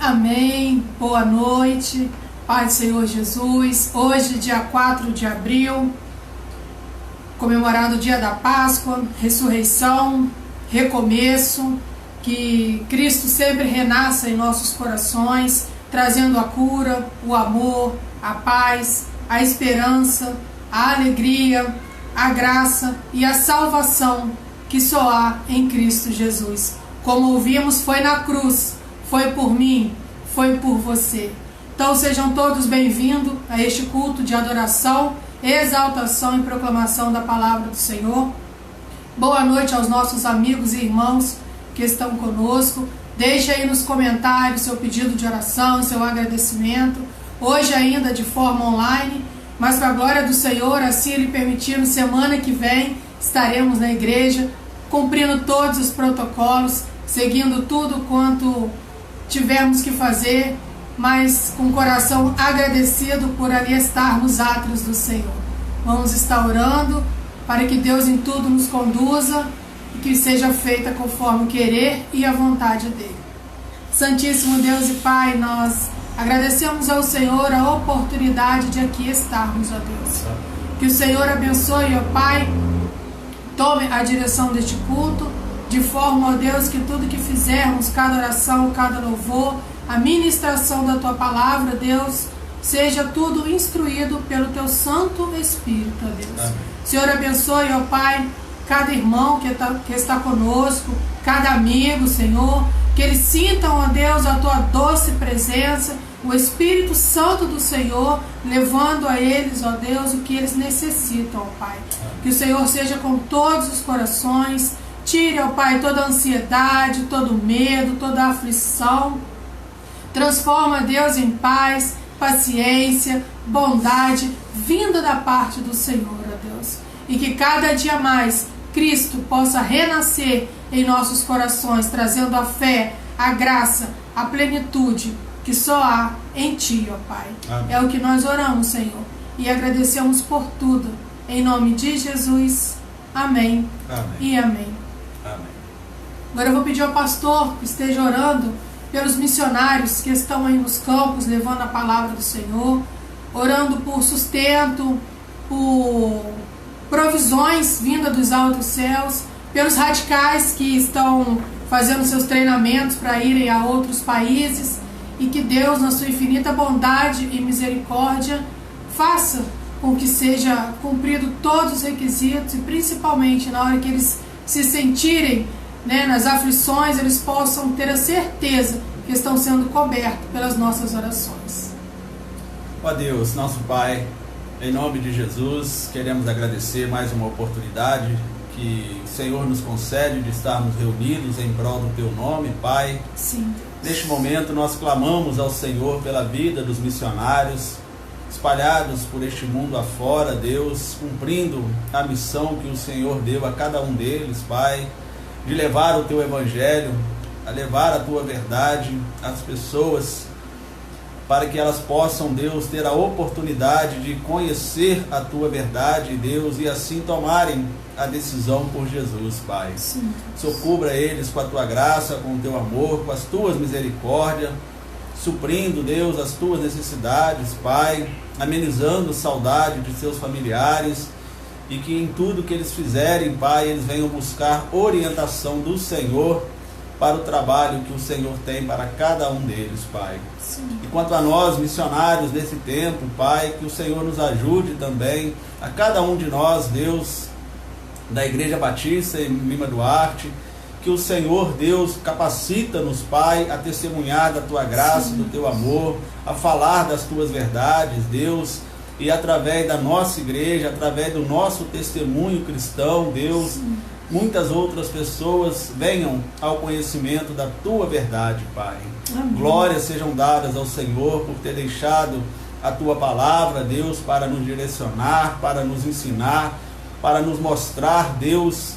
Amém, boa noite, Pai do Senhor Jesus. Hoje, dia 4 de abril, comemorando o dia da Páscoa, ressurreição, recomeço, que Cristo sempre renasça em nossos corações, trazendo a cura, o amor, a paz, a esperança, a alegria, a graça e a salvação que só há em Cristo Jesus. Como ouvimos, foi na cruz, foi por mim, foi por você. Então sejam todos bem-vindos a este culto de adoração, exaltação e proclamação da palavra do Senhor. Boa noite aos nossos amigos e irmãos que estão conosco. Deixe aí nos comentários seu pedido de oração, seu agradecimento. Hoje ainda de forma online, mas para a glória do Senhor, assim Ele permitindo, semana que vem estaremos na igreja, cumprindo todos os protocolos, seguindo tudo quanto tivermos que fazer, mas com o coração agradecido por ali estar nos átrios do Senhor. Vamos estar orando para que Deus em tudo nos conduza e que seja feita conforme o querer e a vontade dEle. Santíssimo Deus e Pai, nós agradecemos ao Senhor a oportunidade de aqui estarmos, ó Deus. Que o Senhor abençoe, ó Pai, tome a direção deste culto, de forma, ó Deus, que tudo que fizermos, cada oração, cada louvor, a ministração da Tua palavra, Deus, seja tudo instruído pelo Teu Santo Espírito, ó Deus. Amém. Senhor, abençoe, ó Pai, cada irmão que está conosco, cada amigo, Senhor, que eles sintam, ó Deus, a Tua doce presença, o Espírito Santo do Senhor, levando a eles, ó Deus, o que eles necessitam, ó Pai. Que o Senhor seja com todos os corações. Tire, ó Pai, toda a ansiedade, todo o medo, toda a aflição. Transforma, Deus, em paz, paciência, bondade, vinda da parte do Senhor, ó Deus. E que cada dia mais Cristo possa renascer em nossos corações, trazendo a fé, a graça, a plenitude que só há em Ti, ó Pai. Amém. É o que nós oramos, Senhor, e agradecemos por tudo. Em nome de Jesus, amém, Amém. E amém. Amém. Agora eu vou pedir ao pastor que esteja orando pelos missionários que estão aí nos campos, levando a palavra do Senhor, orando por sustento, por provisões vindas dos altos céus, pelos radicais que estão fazendo seus treinamentos para irem a outros países, e que Deus, na sua infinita bondade e misericórdia, faça com que seja cumprido todos os requisitos, e principalmente na hora que eles se sentirem, nas aflições, eles possam ter a certeza que estão sendo cobertos pelas nossas orações. Ó Deus, nosso Pai, em nome de Jesus, queremos agradecer mais uma oportunidade que o Senhor nos concede de estarmos reunidos em prol do Teu nome, Pai. Sim. Neste momento nós clamamos ao Senhor pela vida dos missionários espalhados por este mundo afora, Deus, cumprindo a missão que o Senhor deu a cada um deles, Pai, de levar o Teu Evangelho, a levar a Tua verdade às pessoas, para que elas possam, Deus, ter a oportunidade de conhecer a Tua verdade, Deus, e assim tomarem a decisão por Jesus, Pai. Sim. Socubra eles com a Tua graça, com o Teu amor, com as Tuas misericórdias, suprindo, Deus, as Tuas necessidades, Pai, amenizando a saudade de seus familiares, e que em tudo que eles fizerem, Pai, eles venham buscar orientação do Senhor para o trabalho que o Senhor tem para cada um deles, Pai. Sim. E quanto a nós, missionários desse tempo, Pai, que o Senhor nos ajude também, a cada um de nós, Deus, da Igreja Batista em Lima Duarte, que o Senhor, Deus, capacita-nos, Pai, a testemunhar da Tua graça, Sim, do Teu amor, a falar das Tuas verdades, Deus, e através da nossa igreja, através do nosso testemunho cristão, Deus, Sim, muitas outras pessoas venham ao conhecimento da Tua verdade, Pai. amém. Glórias sejam dadas ao Senhor por ter deixado a Tua palavra, Deus, para nos direcionar, para nos ensinar, para nos mostrar, Deus,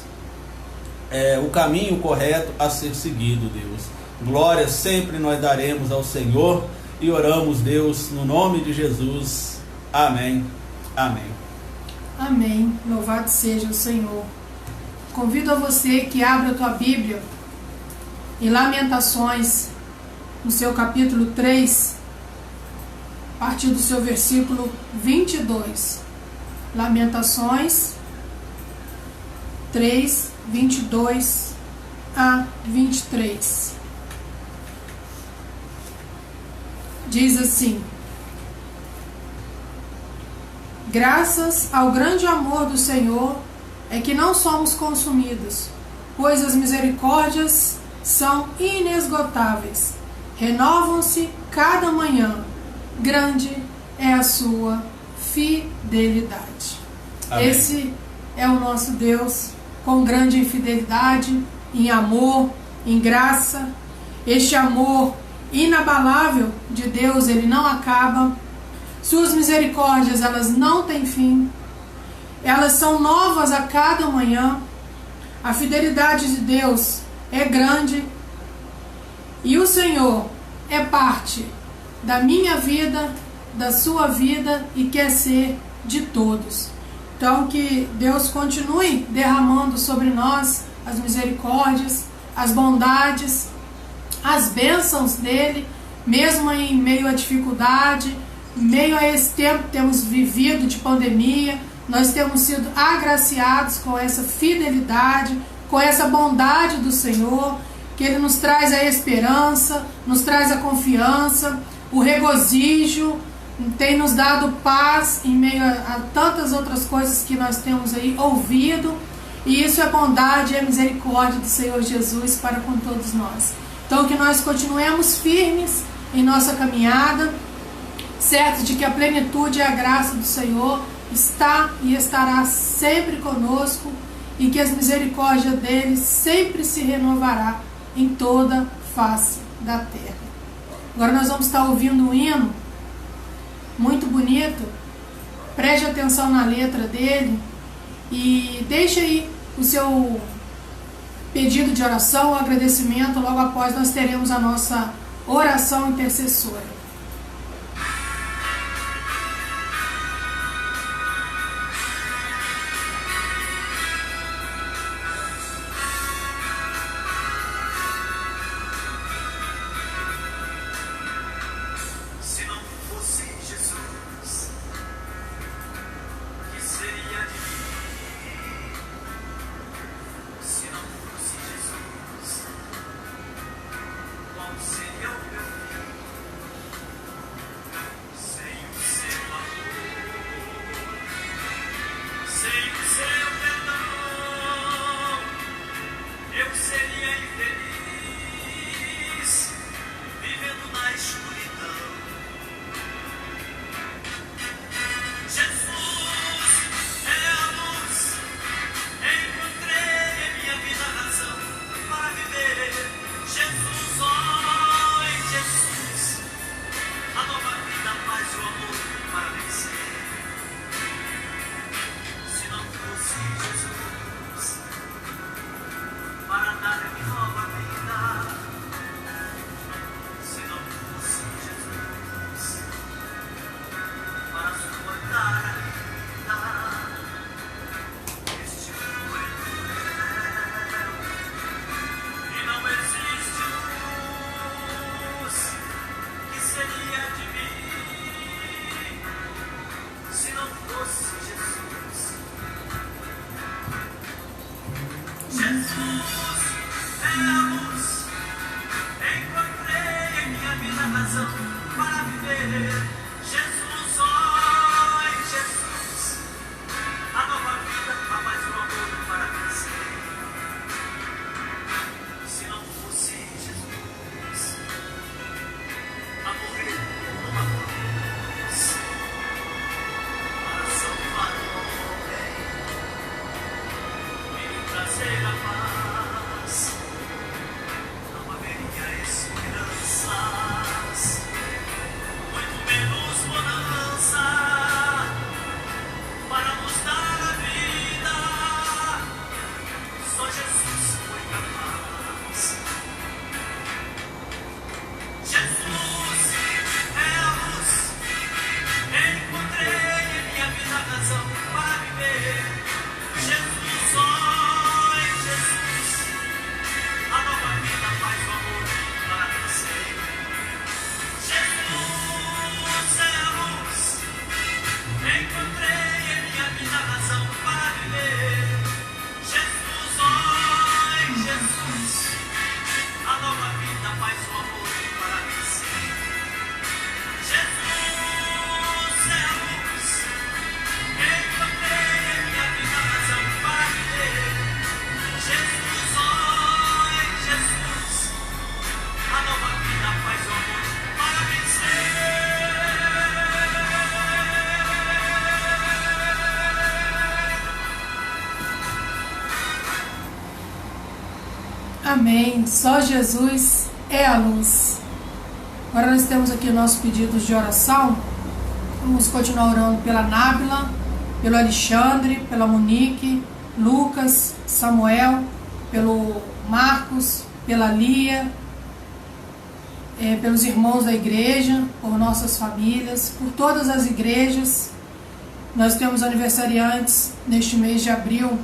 o caminho correto a ser seguido, Deus. Glória sempre nós daremos ao Senhor e oramos, Deus, no nome de Jesus. Amém. Amém. Amém. Louvado seja o Senhor. Convido a você que abra a tua Bíblia em Lamentações, no seu capítulo 3, a partir do seu versículo 22. Lamentações 3, 22 a 23. Diz assim: graças ao grande amor do Senhor é que não somos consumidos, pois as misericórdias são inesgotáveis, renovam-se cada manhã, grande é a sua fidelidade. Amém. Esse é o nosso Deus, com grande fidelidade, em amor, em graça. Este amor inabalável de Deus, ele não acaba. Suas misericórdias, elas não têm fim. Elas são novas a cada manhã. A fidelidade de Deus é grande. E o Senhor é parte da minha vida, da sua vida, e quer ser de todos. Então que Deus continue derramando sobre nós as misericórdias, as bondades, as bênçãos dele, mesmo em meio à dificuldade, em meio a esse tempo que temos vivido de pandemia. Nós temos sido agraciados com essa fidelidade, com essa bondade do Senhor, que Ele nos traz a esperança, nos traz a confiança, o regozijo, tem nos dado paz em meio a tantas outras coisas que nós temos aí ouvido, e isso é bondade e é misericórdia do Senhor Jesus para com todos nós. Então que nós continuemos firmes em nossa caminhada, certos de que a plenitude e a graça do Senhor está e estará sempre conosco, e que as misericórdias dele sempre se renovará em toda face da terra. Agora nós vamos estar ouvindo um hino muito bonito, preste atenção na letra dele e deixe aí o seu pedido de oração, agradecimento. Logo após nós teremos a nossa oração intercessora. Amém. Só Jesus é a luz. Agora nós temos aqui nossos pedidos de oração. Vamos continuar orando pela Nábila, pelo Alexandre, pela Monique, Lucas, Samuel, pelo Marcos, pela Lia, pelos irmãos da igreja, por nossas famílias, por todas as igrejas. Nós temos aniversariantes neste mês de abril,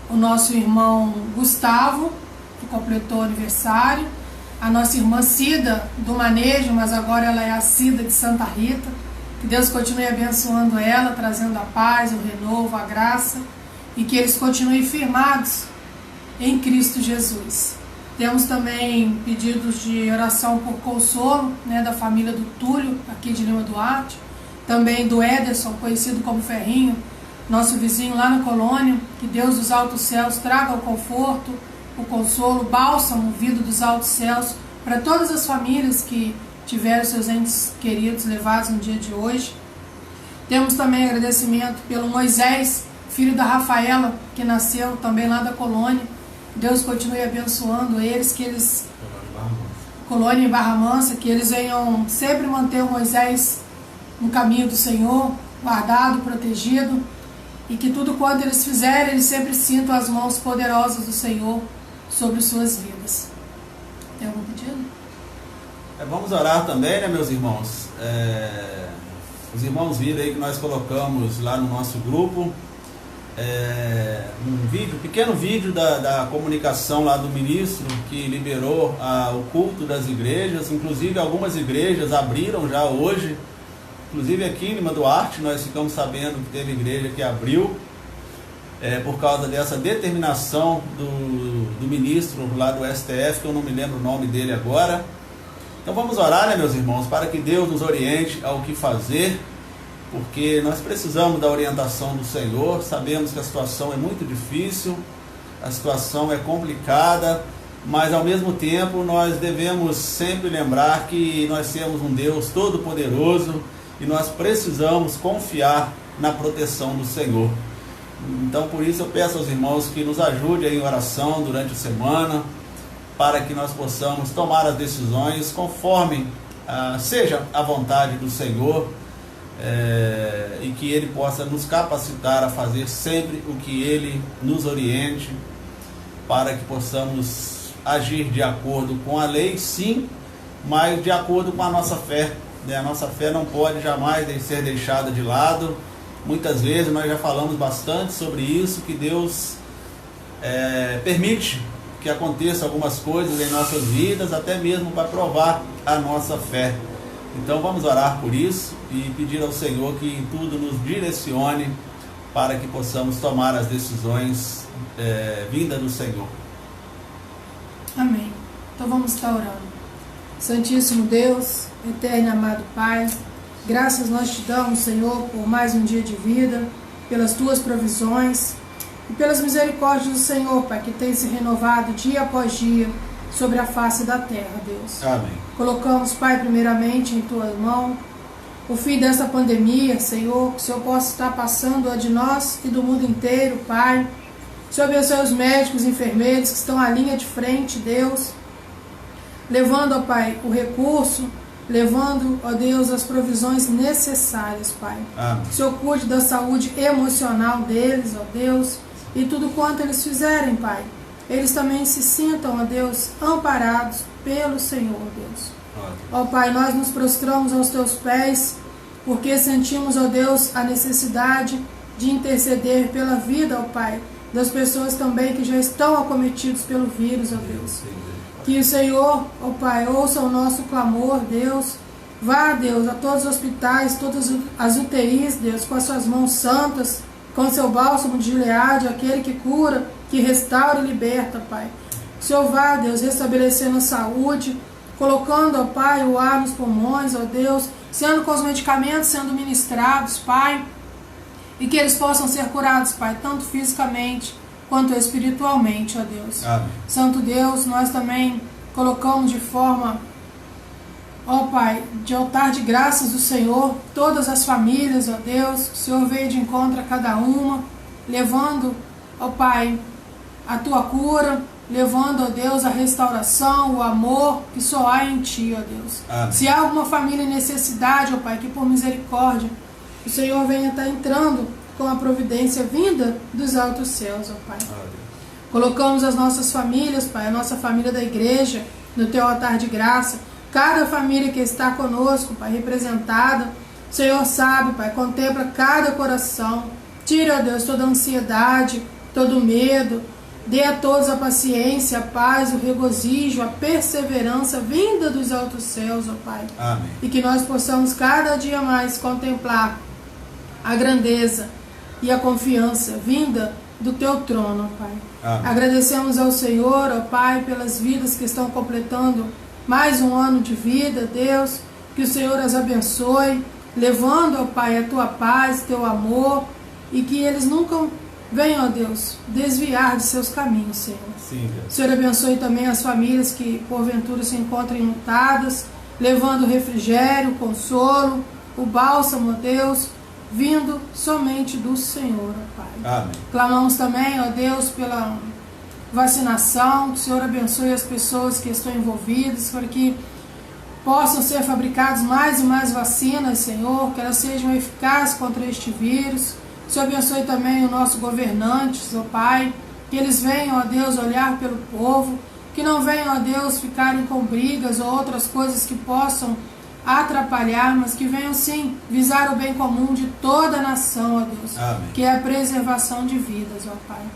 o nosso irmão Gustavo, que completou o aniversário, a nossa irmã Cida, do Manejo, mas agora ela é a Cida de Santa Rita. Que Deus continue abençoando ela, trazendo a paz, o renovo, a graça, e que eles continuem firmados em Cristo Jesus. Temos também pedidos de oração por consolo, da família do Túlio, aqui de Lima Duarte, também do Ederson, conhecido como Ferrinho, nosso vizinho lá na colônia. Que Deus dos altos céus traga o conforto, o consolo, o bálsamo vindo dos altos céus para todas as famílias que tiveram seus entes queridos levados no dia de hoje. Temos também agradecimento pelo Moisés, filho da Rafaela, que nasceu também lá da colônia. Deus continue abençoando eles, que eles, colônia em Barra Mansa, que eles venham sempre manter o Moisés no caminho do Senhor, guardado, protegido, e que tudo quanto eles fizerem, eles sempre sintam as mãos poderosas do Senhor sobre suas vidas. Tem algum pedido? Vamos orar também, né, meus irmãos? Os irmãos viram aí que nós colocamos lá no nosso grupo um pequeno vídeo da comunicação lá do ministro que liberou o culto das igrejas. Inclusive algumas igrejas abriram já hoje. Inclusive aqui em Lima Duarte nós ficamos sabendo que teve igreja que abriu por causa dessa determinação do ministro lá do STF, que eu não me lembro o nome dele agora. Então vamos orar, né, meus irmãos, para que Deus nos oriente ao que fazer, porque nós precisamos da orientação do Senhor. Sabemos que a situação é muito difícil, a situação é complicada, mas ao mesmo tempo nós devemos sempre lembrar que nós temos um Deus todo-poderoso e nós precisamos confiar na proteção do Senhor. Então por isso eu peço aos irmãos que nos ajudem em oração durante a semana, para que nós possamos tomar as decisões conforme seja a vontade do Senhor, e que Ele possa nos capacitar a fazer sempre o que Ele nos oriente, para que possamos agir de acordo com a lei, sim, mas de acordo com a nossa fé. A nossa fé não pode jamais ser deixada de lado. Muitas vezes nós já falamos bastante sobre isso, que Deus permite que aconteça algumas coisas em nossas vidas, até mesmo para provar a nossa fé. Então vamos orar por isso e pedir ao Senhor que em tudo nos direcione para que possamos tomar as decisões vindas do Senhor. Amém. Então vamos estar orando. Santíssimo Deus, eterno e amado Pai, graças nós te damos, Senhor, por mais um dia de vida, pelas tuas provisões e pelas misericórdias do Senhor, Pai, que tem se renovado dia após dia sobre a face da terra, Deus. Amém. Colocamos, Pai, primeiramente em tua mão o fim dessa pandemia, Senhor, que o Senhor possa estar passando a de nós e do mundo inteiro, Pai. O Senhor abençoe os médicos e enfermeiros que estão à linha de frente, Deus, levando, ó Pai, o recurso, levando, ó Deus, as provisões necessárias, Pai. Amém. O Senhor cuide da saúde emocional deles, ó Deus, e tudo quanto eles fizerem, Pai, eles também se sintam, ó Deus, amparados pelo Senhor, Deus. Ó Pai, nós nos prostramos aos teus pés, porque sentimos, ó Deus, a necessidade de interceder pela vida, ó Pai, das pessoas também que já estão acometidos pelo vírus, ó Deus. Que o Senhor, ó Pai, ouça o nosso clamor, Deus. Vá, Deus, a todos os hospitais, todas as UTIs, Deus, com as suas mãos santas, com seu bálsamo de Gileade, aquele que cura, que restaura e liberta, Pai. O Senhor vá, Deus, restabelecendo a saúde, colocando, ó Pai, o ar nos pulmões, ó Deus, sendo com os medicamentos sendo ministrados, Pai, e que eles possam ser curados, Pai, tanto fisicamente quanto espiritualmente, ó Deus. Amém. Santo Deus, nós também colocamos de forma, ó Pai, de altar de graças do Senhor, todas as famílias, ó Deus, o Senhor veio de encontro a cada uma, levando, ó Pai, a tua cura, levando, ó Deus, a restauração, o amor que só há em Ti, ó Deus. Amém. Se há alguma família em necessidade, ó Pai, que por misericórdia o Senhor venha estar entrando com a providência vinda dos altos céus, ó Pai. Colocamos as nossas famílias, Pai, a nossa família da igreja, no Teu altar de graça. Cada família que está conosco, Pai, representada, o Senhor sabe, Pai, contempla cada coração. Tira, ó Deus, toda a ansiedade, todo o medo. Dê a todos a paciência, a paz, o regozijo, a perseverança vinda dos altos céus, ó Pai. Amém. E que nós possamos cada dia mais contemplar a grandeza e a confiança vinda do Teu trono, ó Pai. Amém. Agradecemos ao Senhor, ó Pai, pelas vidas que estão completando mais um ano de vida, Deus. Que o Senhor as abençoe, levando, ó Pai, a Tua paz, Teu amor, e que eles nunca venham, ó Deus, desviar de seus caminhos, Senhor. Sim, Deus. O Senhor abençoe também as famílias que porventura se encontram enlutadas, levando o refrigério, o consolo, o bálsamo, ó Deus, vindo somente do Senhor, ó Pai. Amém. Clamamos também, ó Deus, pela vacinação, que o Senhor abençoe as pessoas que estão envolvidas, para que possam ser fabricados mais e mais vacinas, Senhor, que elas sejam eficazes contra este vírus. O Senhor abençoe também os nossos governantes, ó Pai, que eles venham, ó Deus, olhar pelo povo, que não venham, ó Deus, ficarem com brigas ou outras coisas que possam atrapalhar, mas que venham sim visar o bem comum de toda a nação, ó Deus. Amém. Que é a preservação de vidas, ó Pai.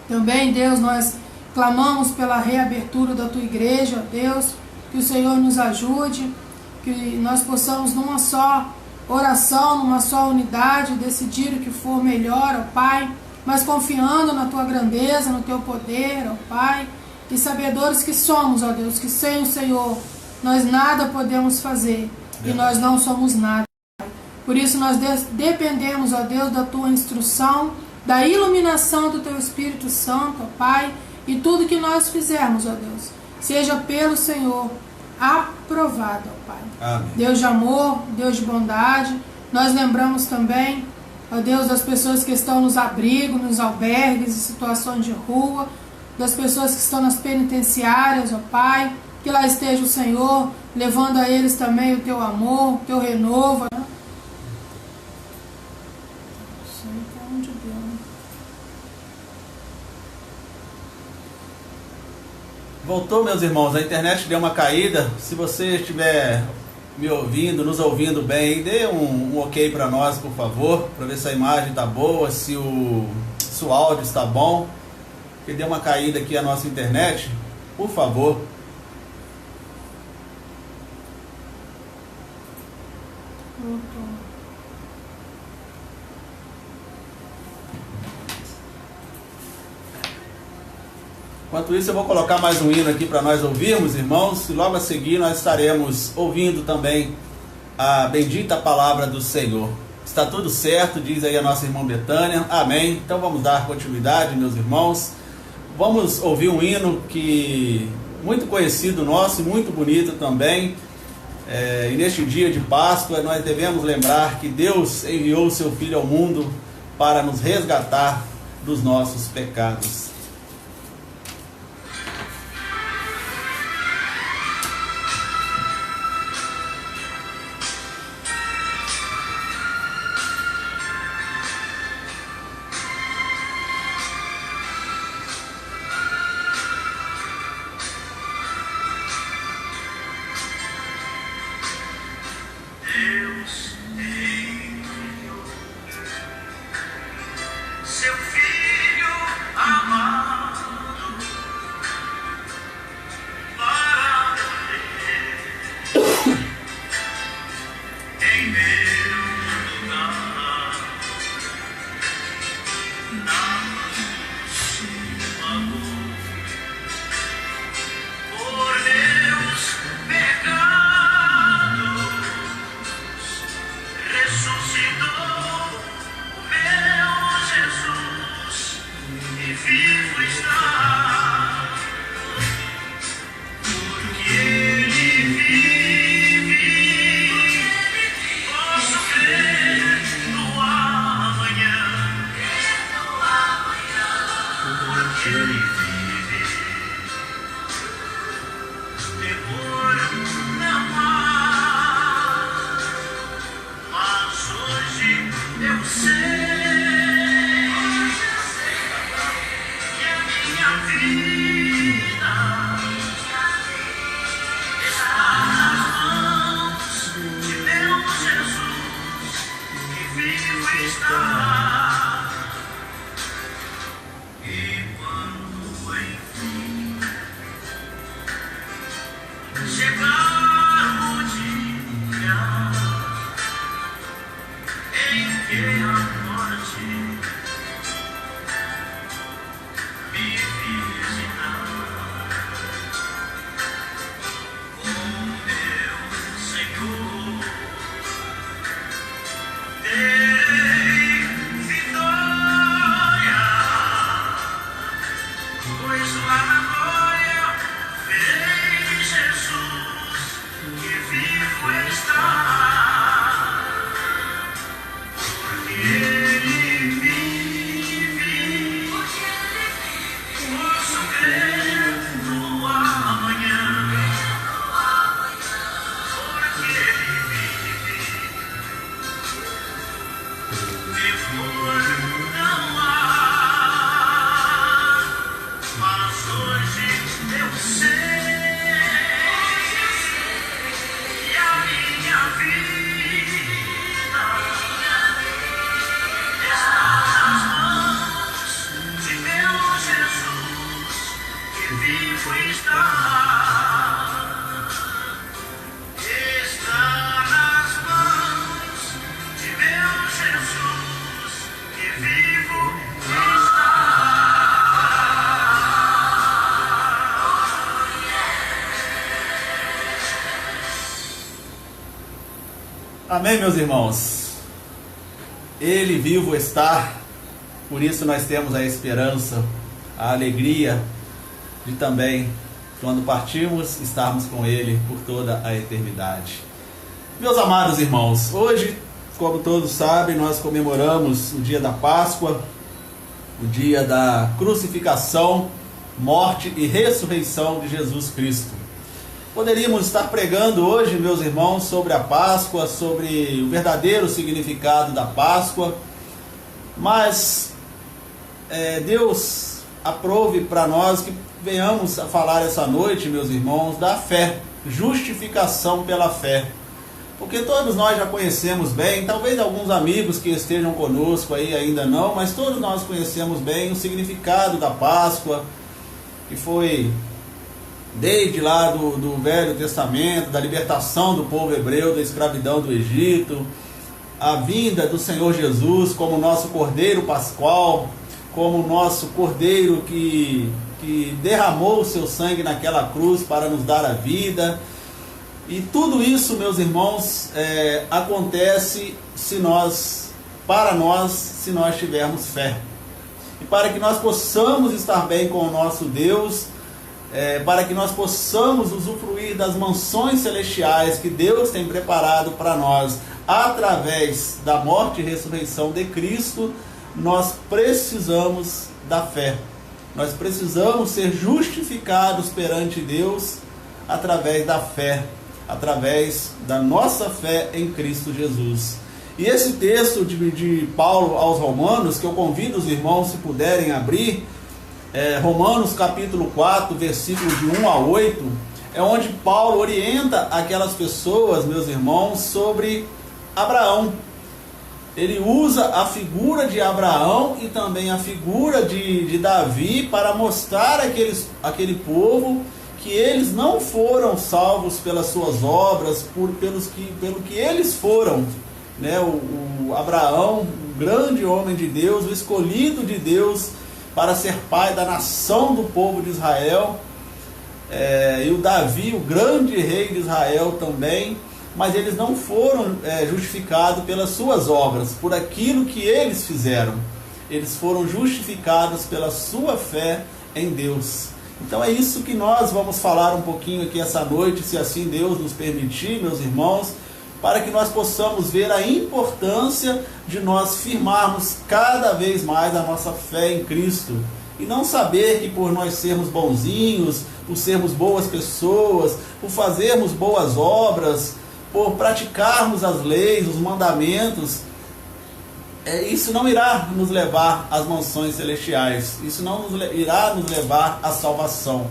Também, Deus, nós clamamos pela reabertura da Tua igreja, ó Deus, que o Senhor nos ajude, que nós possamos numa só oração, numa só unidade, decidir o que for melhor, ó Pai, mas confiando na Tua grandeza, no Teu poder, ó Pai, e sabedores que somos, ó Deus, que sem o Senhor nós nada podemos fazer e nós não somos nada. Por isso nós dependemos, ó Deus, da Tua instrução, da iluminação do Teu Espírito Santo, ó Pai, e tudo que nós fizermos, ó Deus, seja pelo Senhor aprovado, ó Pai. Amém. Deus de amor, Deus de bondade. Nós lembramos também, ó Deus, das pessoas que estão nos abrigos, nos albergues, em situações de rua, das pessoas que estão nas penitenciárias, ó Pai, que lá esteja o Senhor, levando a eles também o Teu amor, o Teu renovo. Não sei para onde deu, né? Voltou, meus irmãos, a internet deu uma caída. Se você estiver me ouvindo, nos ouvindo bem, dê um ok para nós, por favor, para ver se a imagem está boa, se o áudio está bom. Porque deu uma caída aqui a nossa internet, por favor. Enquanto isso, eu vou colocar mais um hino aqui para nós ouvirmos, irmãos, e logo a seguir nós estaremos ouvindo também a bendita palavra do Senhor. Está tudo certo, diz aí a nossa irmã Betânia. Amém. Então vamos dar continuidade, meus irmãos. Vamos ouvir um hino que muito conhecido nosso e muito bonito também. E neste dia de Páscoa nós devemos lembrar que Deus enviou o seu Filho ao mundo para nos resgatar dos nossos pecados. Seu filho amado para morrer em meu lugar, na sua dor, por meus pecados ressuscitou meu Jesus e vivo está, porque Ele vive, posso crer no amanhã, Está nas mãos de meu Jesus, que vivo está. Amém, meus irmãos? Ele vivo está, por isso nós temos a esperança, a alegria de também, quando partirmos, estarmos com Ele por toda a eternidade. Meus amados irmãos, hoje, como todos sabem, nós comemoramos o dia da Páscoa, o dia da crucificação, morte e ressurreição de Jesus Cristo. Poderíamos estar pregando hoje, meus irmãos, sobre a Páscoa, sobre o verdadeiro significado da Páscoa, mas Deus aprove para nós que venhamos a falar essa noite, meus irmãos, da fé, justificação pela fé. Porque todos nós já conhecemos bem, talvez alguns amigos que estejam conosco aí ainda não, mas todos nós conhecemos bem o significado da Páscoa, que foi desde lá do Velho Testamento, da libertação do povo hebreu da escravidão do Egito, a vinda do Senhor Jesus como nosso Cordeiro Pascual, como nosso Cordeiro que derramou o seu sangue naquela cruz para nos dar a vida. E tudo isso, meus irmãos, acontece se nós tivermos fé. E para que nós possamos estar bem com o nosso Deus, para que nós possamos usufruir das mansões celestiais que Deus tem preparado para nós, através da morte e ressurreição de Cristo, nós precisamos da fé. Nós precisamos ser justificados perante Deus através da fé, através da nossa fé em Cristo Jesus. E esse texto de Paulo aos Romanos, que eu convido os irmãos, se puderem abrir, Romanos capítulo 4, versículos de 1 a 8, é onde Paulo orienta aquelas pessoas, meus irmãos, sobre Abraão. Ele usa a figura de Abraão e também a figura de Davi para mostrar aquele povo que eles não foram salvos pelas suas obras, pelo que eles foram. Né? O Abraão, o grande homem de Deus, o escolhido de Deus para ser pai da nação do povo de Israel, e o Davi, o grande rei de Israel também, mas eles não foram justificados pelas suas obras, por aquilo que eles fizeram. Eles foram justificados pela sua fé em Deus. Então é isso que nós vamos falar um pouquinho aqui essa noite, se assim Deus nos permitir, meus irmãos, para que nós possamos ver a importância de nós firmarmos cada vez mais a nossa fé em Cristo. E não saber que por nós sermos bonzinhos, por sermos boas pessoas, por fazermos boas obras, por praticarmos as leis, os mandamentos, isso não irá nos levar às mansões celestiais. Isso não irá nos levar à salvação.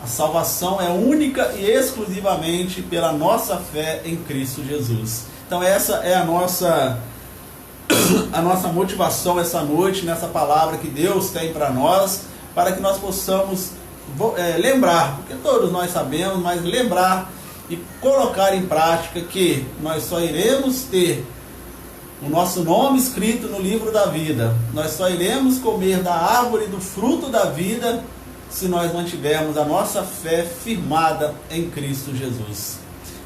A salvação é única e exclusivamente pela nossa fé em Cristo Jesus. Então essa é a nossa motivação essa noite, nessa palavra que Deus tem para nós, para que nós possamos lembrar, porque todos nós sabemos, mas lembrar e colocar em prática que nós só iremos ter o nosso nome escrito no livro da vida, nós só iremos comer da árvore do fruto da vida se nós mantivermos a nossa fé firmada em Cristo Jesus.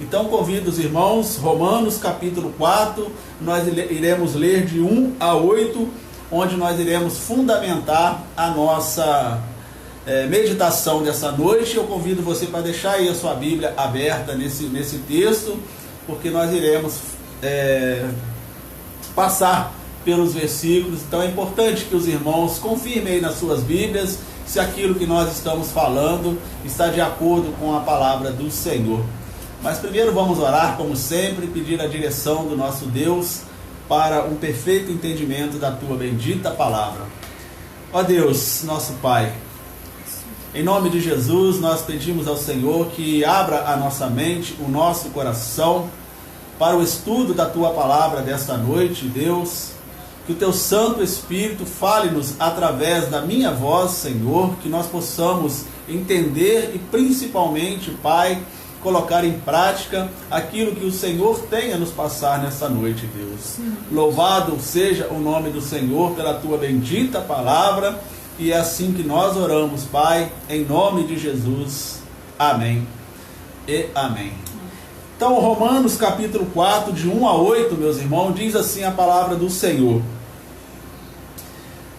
Então convido os irmãos, Romanos capítulo 4, nós iremos ler de 1 a 8, onde nós iremos fundamentar a nossa meditação dessa noite. Eu convido você para deixar aí a sua Bíblia aberta nesse texto, porque nós iremos passar pelos versículos. Então é importante que os irmãos confirmem aí nas suas Bíblias se aquilo que nós estamos falando está de acordo com a palavra do Senhor. Mas primeiro vamos orar, como sempre, pedir a direção do nosso Deus para um perfeito entendimento da tua bendita palavra. Ó Deus, nosso Pai, em nome de Jesus, nós pedimos ao Senhor que abra a nossa mente, o nosso coração, para o estudo da tua palavra desta noite, Deus, que o Teu Santo Espírito fale-nos através da minha voz, Senhor, que nós possamos entender e principalmente, Pai, colocar em prática aquilo que o Senhor tem a nos passar nessa noite, Deus. Sim. Louvado seja o nome do Senhor pela Tua bendita palavra, e é assim que nós oramos, Pai, em nome de Jesus. Amém e amém. Então, Romanos capítulo 4, de 1 a 8, meus irmãos, diz assim a palavra do Senhor.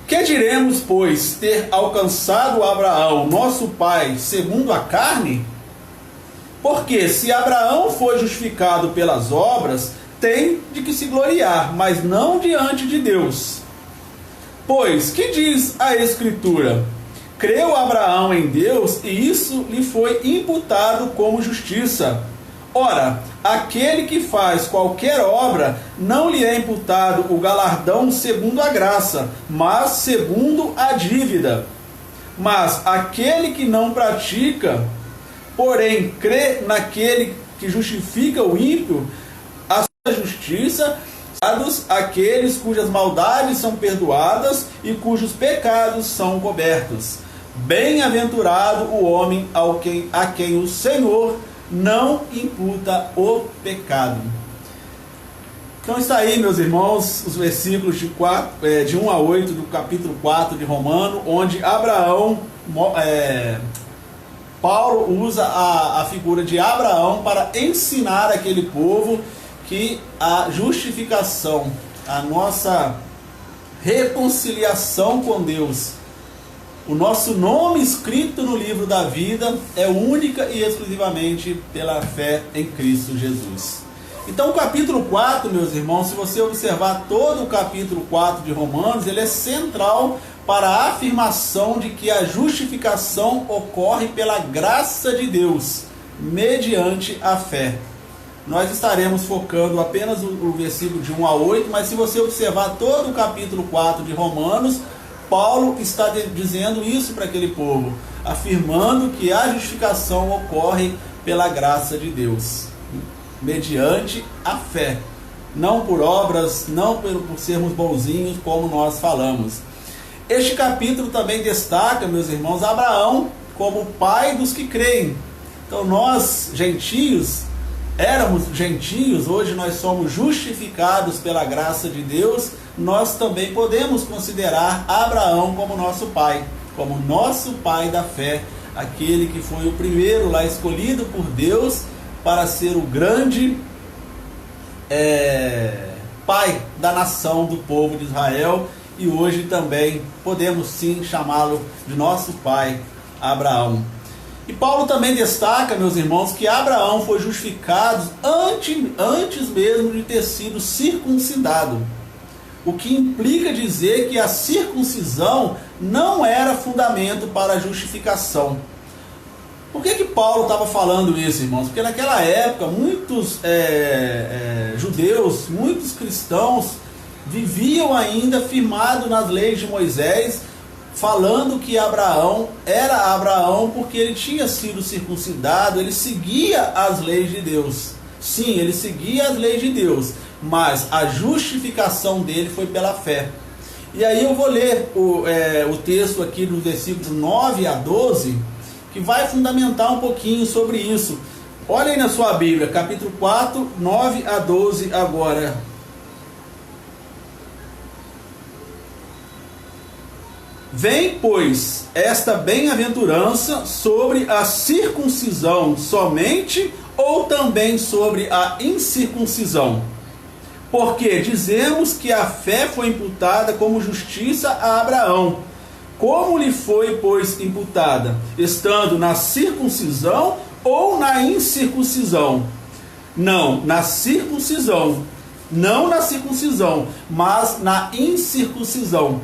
Que diremos, pois, ter alcançado Abraão, nosso pai, segundo a carne? Porque se Abraão foi justificado pelas obras, tem de que se gloriar, mas não diante de Deus. Pois, que diz a Escritura? Creu Abraão em Deus, e isso lhe foi imputado como justiça. Ora, aquele que faz qualquer obra, não lhe é imputado o galardão segundo a graça, mas segundo a dívida. Mas aquele que não pratica, porém crê naquele que justifica o ímpio, a sua justiça, aqueles cujas maldades são perdoadas e cujos pecados são cobertos. Bem-aventurado o homem a quem o Senhor não imputa o pecado. Então está aí, meus irmãos, os versículos de 1 a 8 do capítulo 4 de Romanos, onde Paulo usa a figura de Abraão para ensinar aquele povo que a justificação, a nossa reconciliação com Deus, o nosso nome escrito no livro da vida é única e exclusivamente pela fé em Cristo Jesus. Então o capítulo 4, meus irmãos, se você observar todo o capítulo 4 de Romanos, ele é central para a afirmação de que a justificação ocorre pela graça de Deus, mediante a fé. Nós estaremos focando apenas o versículo de 1 a 8, mas se você observar todo o capítulo 4 de Romanos, Paulo está dizendo isso para aquele povo, afirmando que a justificação ocorre pela graça de Deus, mediante a fé, não por obras, não por sermos bonzinhos, como nós falamos. Este capítulo também destaca, meus irmãos, Abraão como pai dos que creem. Então nós, gentios, éramos gentios, hoje nós somos justificados pela graça de Deus. Nós também podemos considerar Abraão como nosso pai da fé, aquele que foi o primeiro lá escolhido por Deus para ser o grande pai da nação do povo de Israel, e hoje também podemos sim chamá-lo de nosso pai, Abraão. E Paulo também destaca, meus irmãos, que Abraão foi justificado antes mesmo de ter sido circuncidado. O que implica dizer que a circuncisão não era fundamento para a justificação. Por que Paulo estava falando isso, irmãos? Porque naquela época muitos judeus, muitos cristãos viviam ainda firmados nas leis de Moisés, falando que Abraão era Abraão porque ele tinha sido circuncidado, ele seguia as leis de Deus. Sim, ele seguia as leis de Deus, mas a justificação dele foi pela fé. E aí eu vou ler o texto aqui dos versículos 9 a 12, que vai fundamentar um pouquinho sobre isso. Olha aí na sua Bíblia, capítulo 4, 9 a 12 agora. Vem, pois, esta bem-aventurança sobre a circuncisão somente, ou também sobre a incircuncisão? Porque dizemos que a fé foi imputada como justiça a Abraão. Como lhe foi, pois, imputada? Estando na circuncisão ou na incircuncisão? Não, na circuncisão. Não na circuncisão, mas na incircuncisão.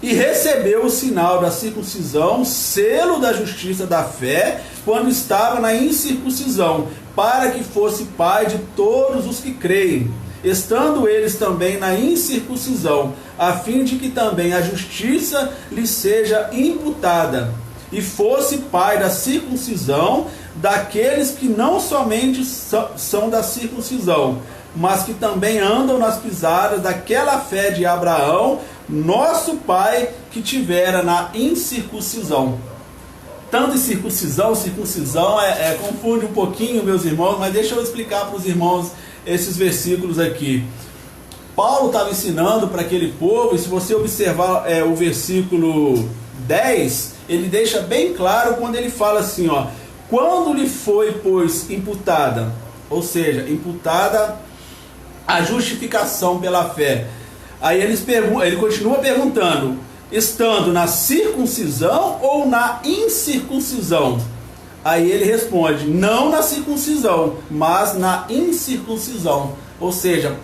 E recebeu o sinal da circuncisão, selo da justiça da fé, quando estava na incircuncisão, para que fosse pai de todos os que creem, estando eles também na incircuncisão, a fim de que também a justiça lhe seja imputada, e fosse pai da circuncisão, daqueles que não somente são da circuncisão, mas que também andam nas pisadas daquela fé de Abraão, nosso pai, que tivera na incircuncisão. Tanto circuncisão confunde um pouquinho, meus irmãos, mas deixa eu explicar para os irmãos esses versículos aqui. Paulo estava ensinando para aquele povo, e se você observar o versículo 10, ele deixa bem claro quando ele fala assim, ó, quando lhe foi, pois, imputada, ou seja, imputada a justificação pela fé. Aí ele continua perguntando, estando na circuncisão ou na incircuncisão? Aí ele responde, não na circuncisão, mas na incircuncisão. Ou seja,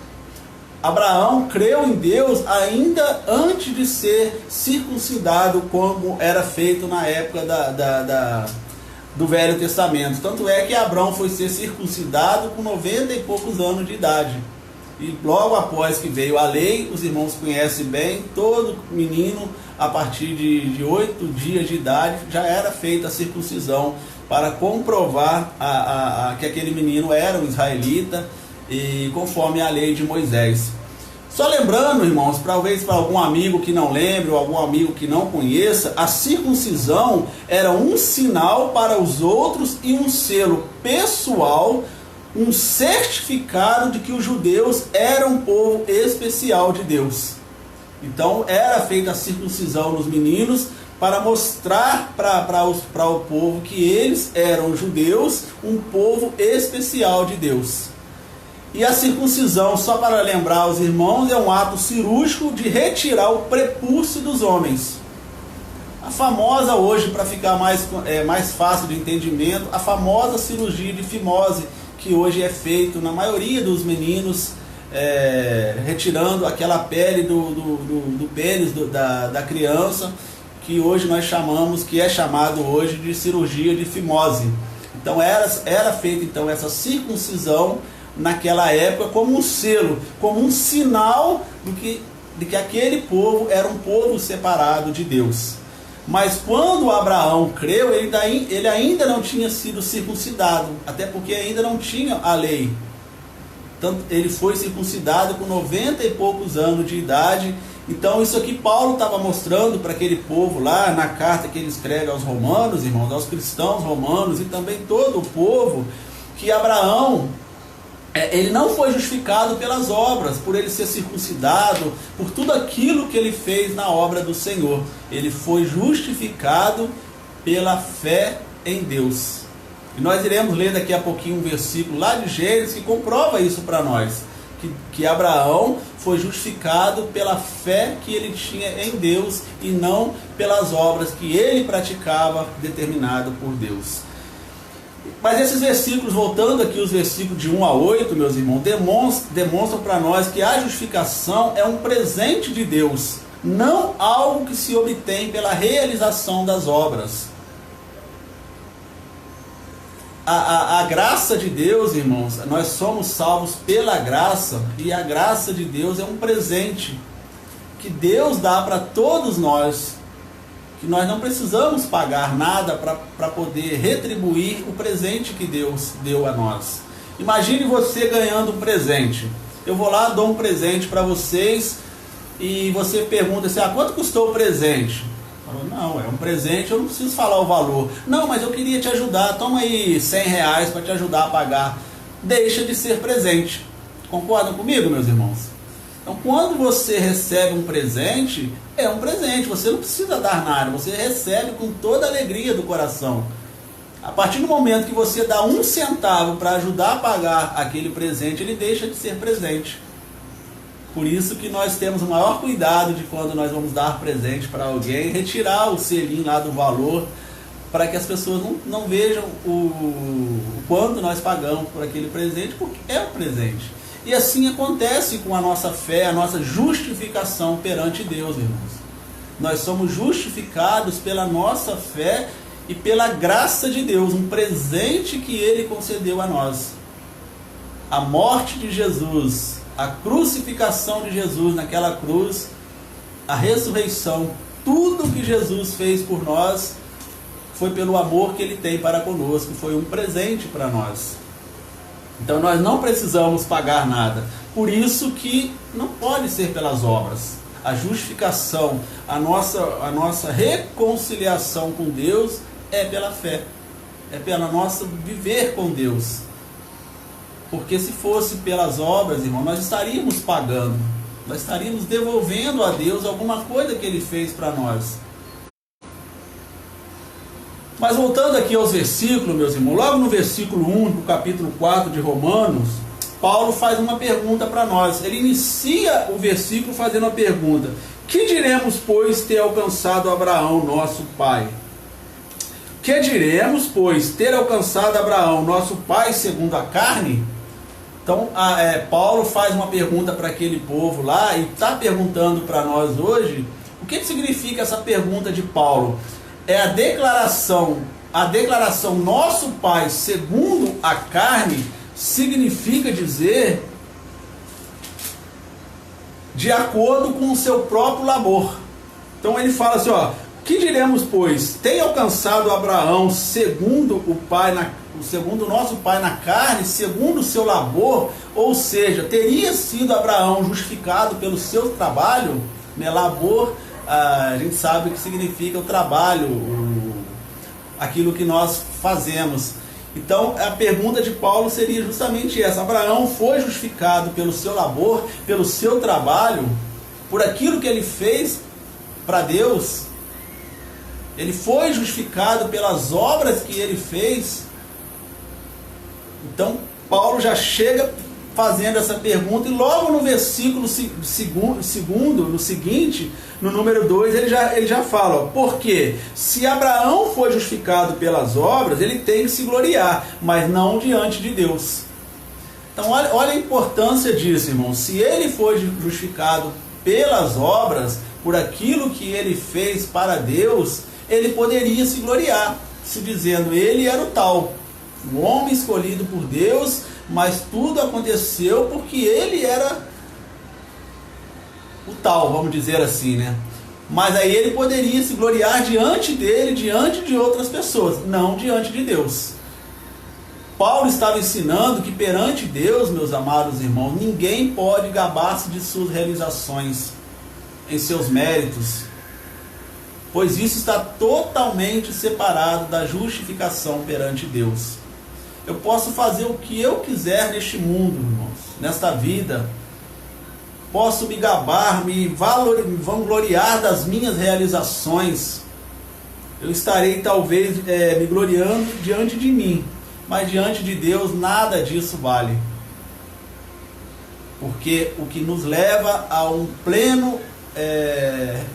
Abraão creu em Deus ainda antes de ser circuncidado, como era feito na época do Velho Testamento. Tanto é que Abraão foi ser circuncidado com 90 e poucos anos de idade. E logo após que veio a lei, os irmãos conhecem bem, todo menino a partir de 8 dias de idade já era feita a circuncisão para comprovar que aquele menino era um israelita, e conforme a lei de Moisés. Só lembrando, irmãos, talvez para algum amigo que não lembre ou algum amigo que não conheça, a circuncisão era um sinal para os outros e um selo pessoal, um certificado de que os judeus eram um povo especial de Deus. Então era feita a circuncisão nos meninos para mostrar para o povo que eles eram judeus, um povo especial de Deus. E a circuncisão, só para lembrar os irmãos, é um ato cirúrgico de retirar o prepúcio dos homens. A famosa hoje, para ficar mais fácil de entendimento, a famosa cirurgia de fimose, que hoje é feito na maioria dos meninos, retirando aquela pele do pênis da criança, que hoje nós chamamos, que é chamado hoje de cirurgia de fimose. Então era feita então essa circuncisão naquela época como um selo, como um sinal de que aquele povo era um povo separado de Deus. Mas quando Abraão creu, ele ainda não tinha sido circuncidado, até porque ainda não tinha a lei. Tanto ele foi circuncidado com 90 e poucos anos de idade. Então isso aqui Paulo estava mostrando para aquele povo lá na carta que ele escreve aos romanos, irmãos, aos cristãos romanos e também todo o povo, que Abraão, ele não foi justificado pelas obras, por ele ser circuncidado, por tudo aquilo que ele fez na obra do Senhor. Ele foi justificado pela fé em Deus. E nós iremos ler daqui a pouquinho um versículo lá de Gênesis que comprova isso para nós. Que Abraão foi justificado pela fé que ele tinha em Deus e não pelas obras que ele praticava determinado por Deus. Mas esses versículos, voltando aqui os versículos de 1 a 8, meus irmãos, demonstram para nós que a justificação é um presente de Deus, não algo que se obtém pela realização das obras. A graça de Deus, irmãos, nós somos salvos pela graça, e a graça de Deus é um presente que Deus dá para todos nós, que nós não precisamos pagar nada para poder retribuir o presente que Deus deu a nós. Imagine você ganhando um presente. Eu vou lá, dou um presente para vocês e você pergunta assim, quanto custou o presente? Não, é um presente, eu não preciso falar o valor. Não, mas eu queria te ajudar, toma aí R$100 para te ajudar a pagar. Deixa de ser presente. Concordam comigo, meus irmãos? Então, quando você recebe um presente, é um presente, você não precisa dar nada, você recebe com toda a alegria do coração. A partir do momento que você dá R$1 para ajudar a pagar aquele presente, ele deixa de ser presente. Por isso que nós temos o maior cuidado de quando nós vamos dar presente para alguém, retirar o selinho lá do valor, para que as pessoas não vejam o quanto nós pagamos por aquele presente, porque é um presente. E assim acontece com a nossa fé, a nossa justificação perante Deus, irmãos. Nós somos justificados pela nossa fé e pela graça de Deus, um presente que Ele concedeu a nós. A morte de Jesus, a crucificação de Jesus naquela cruz, a ressurreição, tudo que Jesus fez por nós foi pelo amor que Ele tem para conosco, foi um presente para nós. Então nós não precisamos pagar nada. Por isso que não pode ser pelas obras. A justificação, a nossa reconciliação com Deus é pela fé. É pela nossa viver com Deus. Porque se fosse pelas obras, irmão, nós estaríamos pagando. Nós estaríamos devolvendo a Deus alguma coisa que Ele fez para nós. Mas voltando aqui aos versículos, meus irmãos, logo no versículo 1 do capítulo 4 de Romanos, Paulo faz uma pergunta para nós. Ele inicia o versículo fazendo uma pergunta: que diremos, pois, ter alcançado Abraão, nosso pai? Que diremos, pois, ter alcançado Abraão, nosso pai, segundo a carne? Então, Paulo faz uma pergunta para aquele povo lá e está perguntando para nós hoje. O que significa essa pergunta de Paulo? É a declaração nosso pai, segundo a carne, significa dizer de acordo com o seu próprio labor. Então ele fala assim, que diremos, pois, tem alcançado Abraão segundo segundo nosso pai na carne, segundo o seu labor, ou seja, teria sido Abraão justificado pelo seu trabalho, né? Labor, a gente sabe o que significa o trabalho, aquilo que nós fazemos. Então a pergunta de Paulo seria justamente essa: Abraão foi justificado pelo seu labor, pelo seu trabalho, por aquilo que ele fez para Deus? Ele foi justificado pelas obras que ele fez? Então Paulo já chega fazendo essa pergunta, e logo no versículo no seguinte, no número 2, ele já fala, porque se Abraão foi justificado pelas obras, ele tem que se gloriar, mas não diante de Deus. Então olha a importância disso, irmão. Se ele foi justificado pelas obras, por aquilo que ele fez para Deus, ele poderia se gloriar, se dizendo, ele era o tal, um homem escolhido por Deus, mas tudo aconteceu porque ele era o tal, vamos dizer assim, né? Mas aí ele poderia se gloriar diante dele, diante de outras pessoas, não diante de Deus. Paulo estava ensinando que perante Deus, meus amados irmãos, ninguém pode gabar-se de suas realizações, em seus méritos, pois isso está totalmente separado da justificação perante Deus. Eu posso fazer o que eu quiser neste mundo, irmãos, nesta vida. Posso me gabar, me vangloriar das minhas realizações. Eu estarei talvez me gloriando diante de mim, mas diante de Deus nada disso vale. Porque o que nos leva a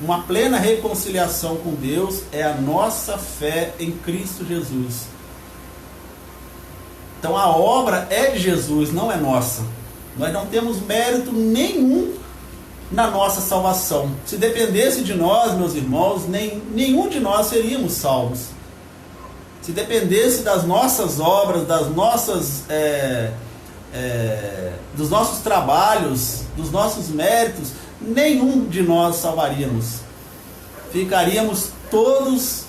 uma plena reconciliação com Deus é a nossa fé em Cristo Jesus. Então a obra é de Jesus, não é nossa. Nós não temos mérito nenhum na nossa salvação. Se dependesse de nós, meus irmãos, nenhum de nós seríamos salvos. Se dependesse das nossas obras, dos nossos trabalhos, dos nossos méritos, nenhum de nós salvaríamos. Ficaríamos todos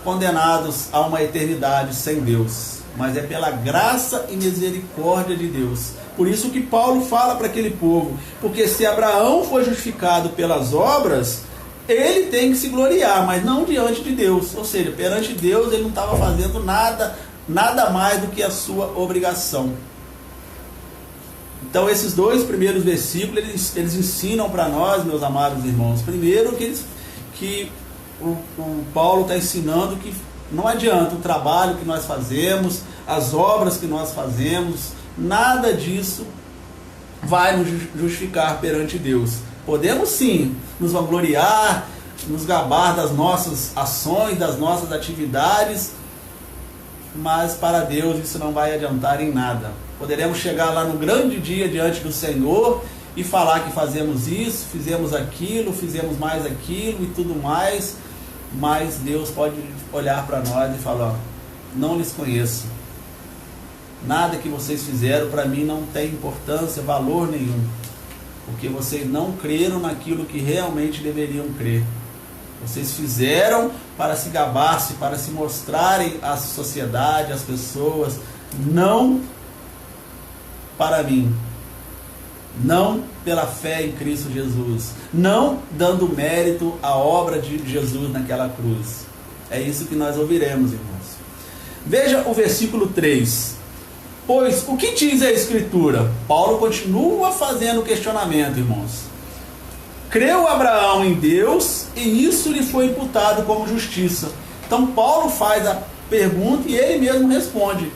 condenados a uma eternidade sem Deus. Mas é pela graça e misericórdia de Deus. Por isso que Paulo fala para aquele povo, porque se Abraão foi justificado pelas obras, ele tem que se gloriar, mas não diante de Deus. Ou seja, perante Deus ele não estava fazendo nada mais do que a sua obrigação. Então esses dois primeiros versículos, eles ensinam para nós, meus amados irmãos, primeiro que o Paulo está ensinando que não adianta o trabalho que nós fazemos, as obras que nós fazemos, nada disso vai nos justificar perante Deus. Podemos sim nos vangloriar, nos gabar das nossas ações, das nossas atividades, mas para Deus isso não vai adiantar em nada. Poderemos chegar lá no grande dia diante do Senhor e falar que fazemos isso, fizemos aquilo, fizemos mais aquilo e tudo mais, mas Deus pode olhar para nós e falar, não lhes conheço. Nada que vocês fizeram para mim não tem importância, valor nenhum, porque vocês não creram naquilo que realmente deveriam crer. Vocês fizeram para se gabar-se, para se mostrarem à sociedade, às pessoas, não para mim. Não pela fé em Cristo Jesus. Não dando mérito à obra de Jesus naquela cruz. É isso que nós ouviremos, irmãos. Veja o versículo 3. Pois o que diz a Escritura? Paulo continua fazendo o questionamento, irmãos. Creu Abraão em Deus e isso lhe foi imputado como justiça. Então Paulo faz a pergunta e ele mesmo responde.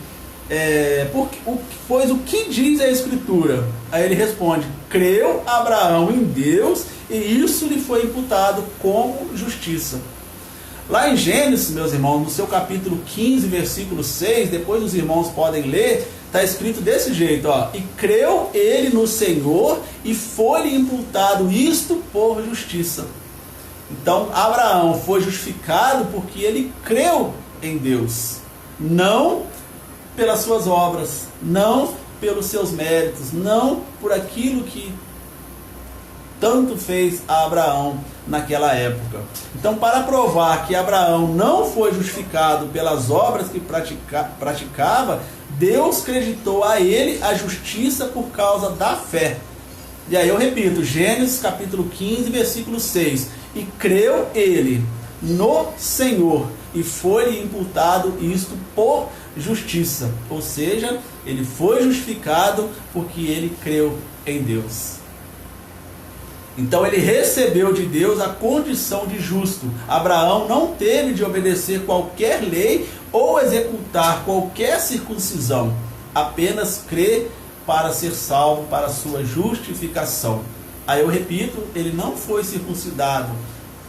Pois o que diz a Escritura? Aí ele responde: creu Abraão em Deus e isso lhe foi imputado como justiça. Lá em Gênesis, meus irmãos, no seu capítulo 15, versículo 6, depois os irmãos podem ler, está escrito desse jeito, ó: e creu ele no Senhor e foi-lhe imputado isto por justiça. Então Abraão foi justificado porque ele creu em Deus, não pelas suas obras, não pelos seus méritos, não por aquilo que tanto fez a Abraão naquela época. Então, para provar que Abraão não foi justificado pelas obras que praticava, Deus creditou a ele a justiça por causa da fé. E aí eu repito, Gênesis capítulo 15, versículo 6. E creu ele no Senhor e foi-lhe imputado isto por justiça. Ou seja, ele foi justificado porque ele creu em Deus. Então ele recebeu de Deus a condição de justo. Abraão não teve de obedecer qualquer lei ou executar qualquer circuncisão. Apenas crer para ser salvo, para a sua justificação. Aí eu repito, ele não foi circuncidado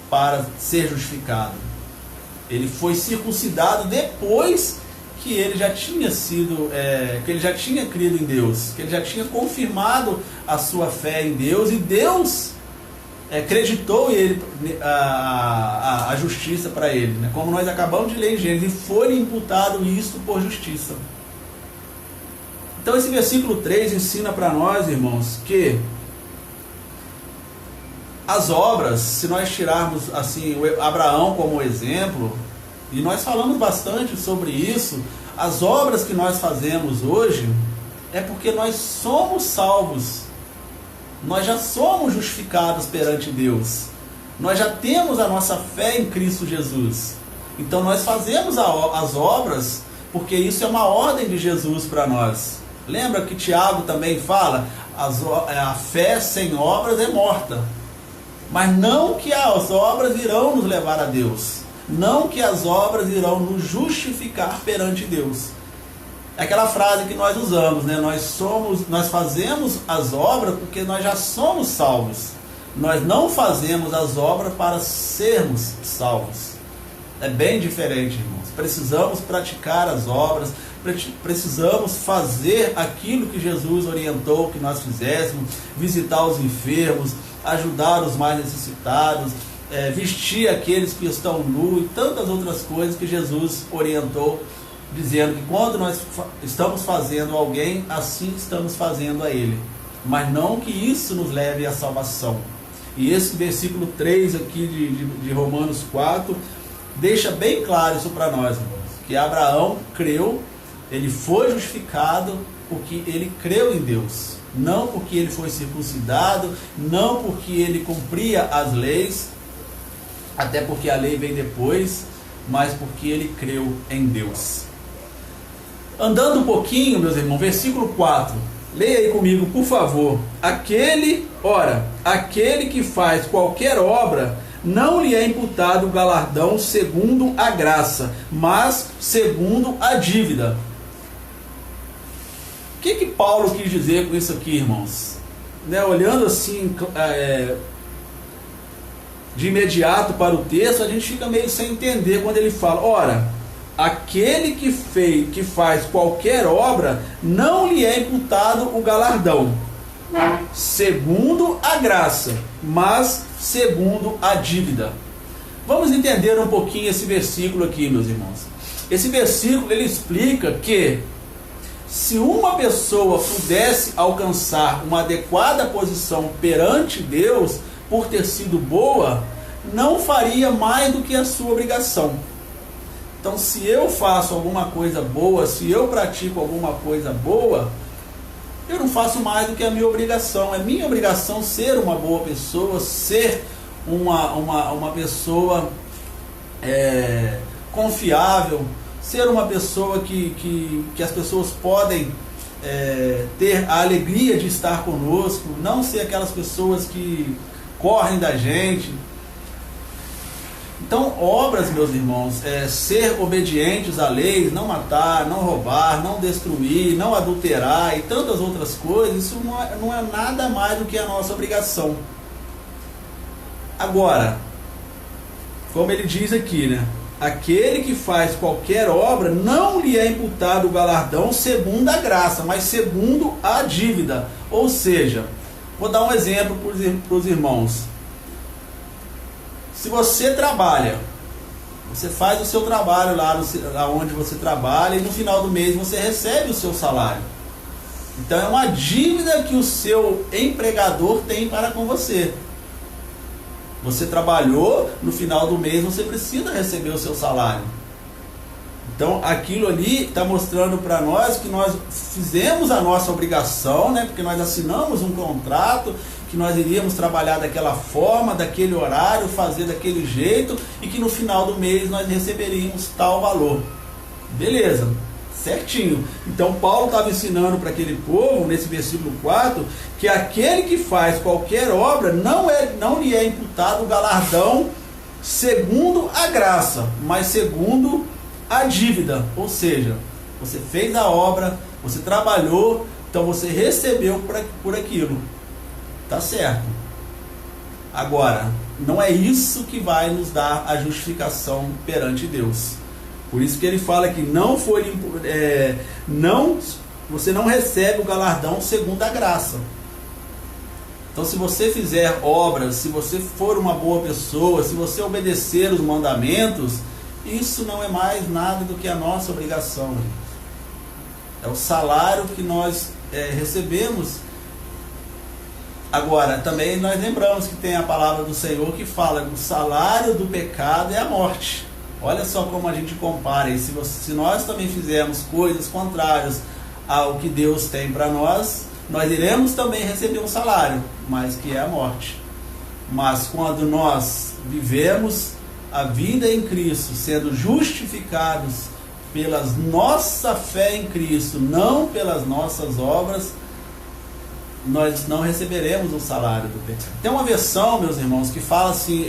para ser justificado. Ele foi circuncidado depois que ele já tinha sido, que ele já tinha crido em Deus, que ele já tinha confirmado a sua fé em Deus, e Deus acreditou ele a justiça para ele, né? Como nós acabamos de ler em Gênesis, e foi imputado isto por justiça. Então esse versículo 3 ensina para nós, irmãos, que as obras, se nós tirarmos assim Abraão como exemplo, e nós falamos bastante sobre isso, as obras que nós fazemos hoje é porque nós somos salvos. Nós já somos justificados perante Deus. Nós já temos a nossa fé em Cristo Jesus. Então nós fazemos as obras porque isso é uma ordem de Jesus para nós. Lembra que Tiago também fala? A fé sem obras é morta. Mas não que as obras irão nos levar a Deus. Não que as obras irão nos justificar perante Deus. É aquela frase que nós usamos, né? Nós fazemos as obras porque nós já somos salvos. Nós não fazemos as obras para sermos salvos. É bem diferente, irmãos. Precisamos praticar as obras, precisamos fazer aquilo que Jesus orientou que nós fizéssemos, visitar os enfermos, ajudar os mais necessitados, vestir aqueles que estão nus e tantas outras coisas que Jesus orientou, dizendo que quando nós estamos fazendo alguém, assim estamos fazendo a ele, mas não que isso nos leve à salvação. E esse versículo 3 aqui de Romanos 4 deixa bem claro isso para nós, irmãos, que Abraão creu, ele foi justificado porque ele creu em Deus, não porque ele foi circuncidado, não porque ele cumpria as leis, até porque a lei vem depois, mas porque ele creu em Deus. Andando um pouquinho, meus irmãos, versículo 4, leia aí comigo, por favor. Aquele que faz qualquer obra, não lhe é imputado o galardão segundo a graça, mas segundo a dívida. O que Paulo quis dizer com isso aqui, irmãos? Olhando assim, de imediato para o texto, a gente fica meio sem entender quando ele fala, ora, aquele que faz qualquer obra, não lhe é imputado o galardão, segundo a graça, mas segundo a dívida. Vamos entender um pouquinho esse versículo aqui, meus irmãos. Esse versículo, ele explica que se uma pessoa pudesse alcançar uma adequada posição perante Deus, por ter sido boa, não faria mais do que a sua obrigação. Então, se eu faço alguma coisa boa, se eu pratico alguma coisa boa, eu não faço mais do que a minha obrigação. É minha obrigação ser uma boa pessoa, ser uma pessoa confiável, ser uma pessoa que as pessoas podem ter a alegria de estar conosco, não ser aquelas pessoas que correm da gente. Então, obras, meus irmãos, ser obedientes à lei, não matar, não roubar, não destruir, não adulterar e tantas outras coisas, isso não é nada mais do que a nossa obrigação. Agora, como ele diz aqui, né? Aquele que faz qualquer obra, não lhe é imputado o galardão segundo a graça, mas segundo a dívida. Ou seja, vou dar um exemplo para os irmãos. Se você trabalha, você faz o seu trabalho lá onde você trabalha e no final do mês você recebe o seu salário. Então é uma dívida que o seu empregador tem para com você. Você trabalhou, no final do mês você precisa receber o seu salário. Então aquilo ali está mostrando para nós que nós fizemos a nossa obrigação, né? Porque nós assinamos um contrato, que nós iríamos trabalhar daquela forma, daquele horário, fazer daquele jeito, e que no final do mês nós receberíamos tal valor. Beleza, certinho. Então Paulo estava ensinando para aquele povo, nesse versículo 4, que aquele que faz qualquer obra não lhe é imputado o galardão segundo a graça, mas segundo a dívida. Ou seja, você fez a obra, você trabalhou, então você recebeu por aquilo. Tá certo. Agora, não é isso que vai nos dar a justificação perante Deus. Por isso que ele fala que você não recebe o galardão segundo a graça. Então, se você fizer obras, se você for uma boa pessoa, se você obedecer os mandamentos, isso não é mais nada do que a nossa obrigação. É o salário que nós recebemos. Agora, também nós lembramos que tem a palavra do Senhor que fala que o salário do pecado é a morte. Olha só como a gente compara. E se nós também fizermos coisas contrárias ao que Deus tem para nós iremos também receber um salário, mas que é a morte. Mas quando nós vivemos a vida em Cristo, sendo justificados pela nossa fé em Cristo, não pelas nossas obras, nós não receberemos o salário do pecado. Tem uma versão, meus irmãos, que fala assim,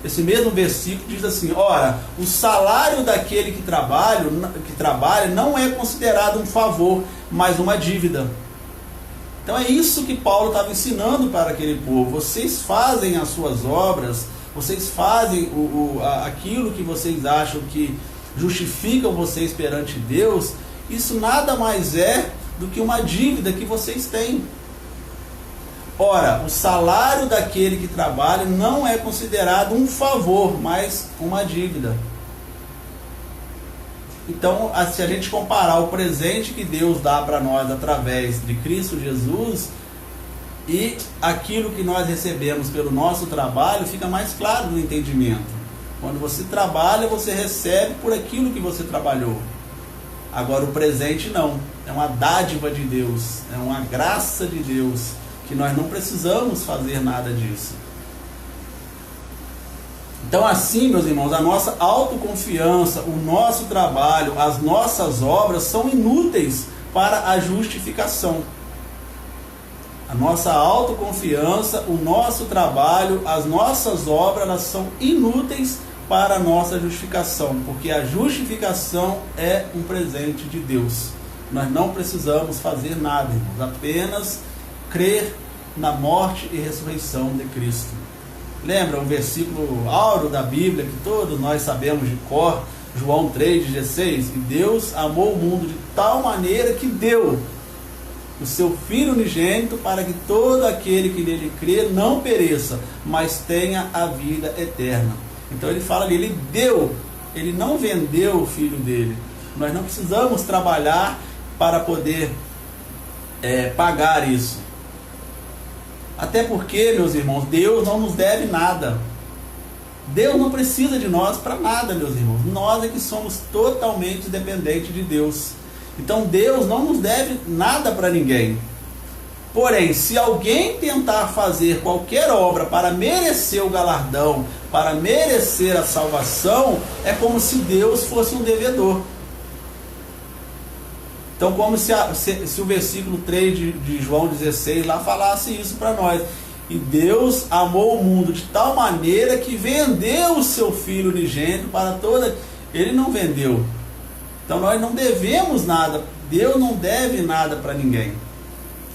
esse mesmo versículo diz assim: ora, o salário daquele que trabalha não é considerado um favor, mas uma dívida. Então é isso que Paulo estava ensinando para aquele povo. Vocês fazem as suas obras, vocês fazem aquilo que vocês acham que justificam vocês perante Deus, isso nada mais é do que uma dívida que vocês têm. Ora, o salário daquele que trabalha não é considerado um favor, mas uma dívida. Então, se a gente comparar o presente que Deus dá para nós através de Cristo Jesus e aquilo que nós recebemos pelo nosso trabalho, fica mais claro no entendimento. Quando você trabalha, você recebe por aquilo que você trabalhou. Agora, o presente não. É uma dádiva de Deus, é uma graça de Deus, que nós não precisamos fazer nada disso. Então assim, meus irmãos, a nossa autoconfiança, o nosso trabalho, as nossas obras são inúteis para a justificação. A nossa autoconfiança, o nosso trabalho, as nossas obras, elas são inúteis para a nossa justificação, porque a justificação é um presente de Deus. Nós não precisamos fazer nada, irmãos, apenas crer na morte e ressurreição de Cristo. Lembra um versículo áureo da Bíblia que todos nós sabemos de cor, João 3,16? E Deus amou o mundo de tal maneira que deu o seu Filho unigênito para que todo aquele que nele crê não pereça, mas tenha a vida eterna. Então ele fala ali, ele deu, ele não vendeu o Filho dele. Nós não precisamos trabalhar para poder pagar isso. Até porque, meus irmãos, Deus não nos deve nada. Deus não precisa de nós para nada, meus irmãos. Nós é que somos totalmente dependentes de Deus. Então Deus não nos deve nada para ninguém. Porém, se alguém tentar fazer qualquer obra para merecer o galardão, para merecer a salvação, é como se Deus fosse um devedor. Então, como se o versículo 3 de João 16 lá falasse isso para nós. E Deus amou o mundo de tal maneira que vendeu o seu Filho unigênito para toda... Ele não vendeu. Então nós não devemos nada. Deus não deve nada para ninguém.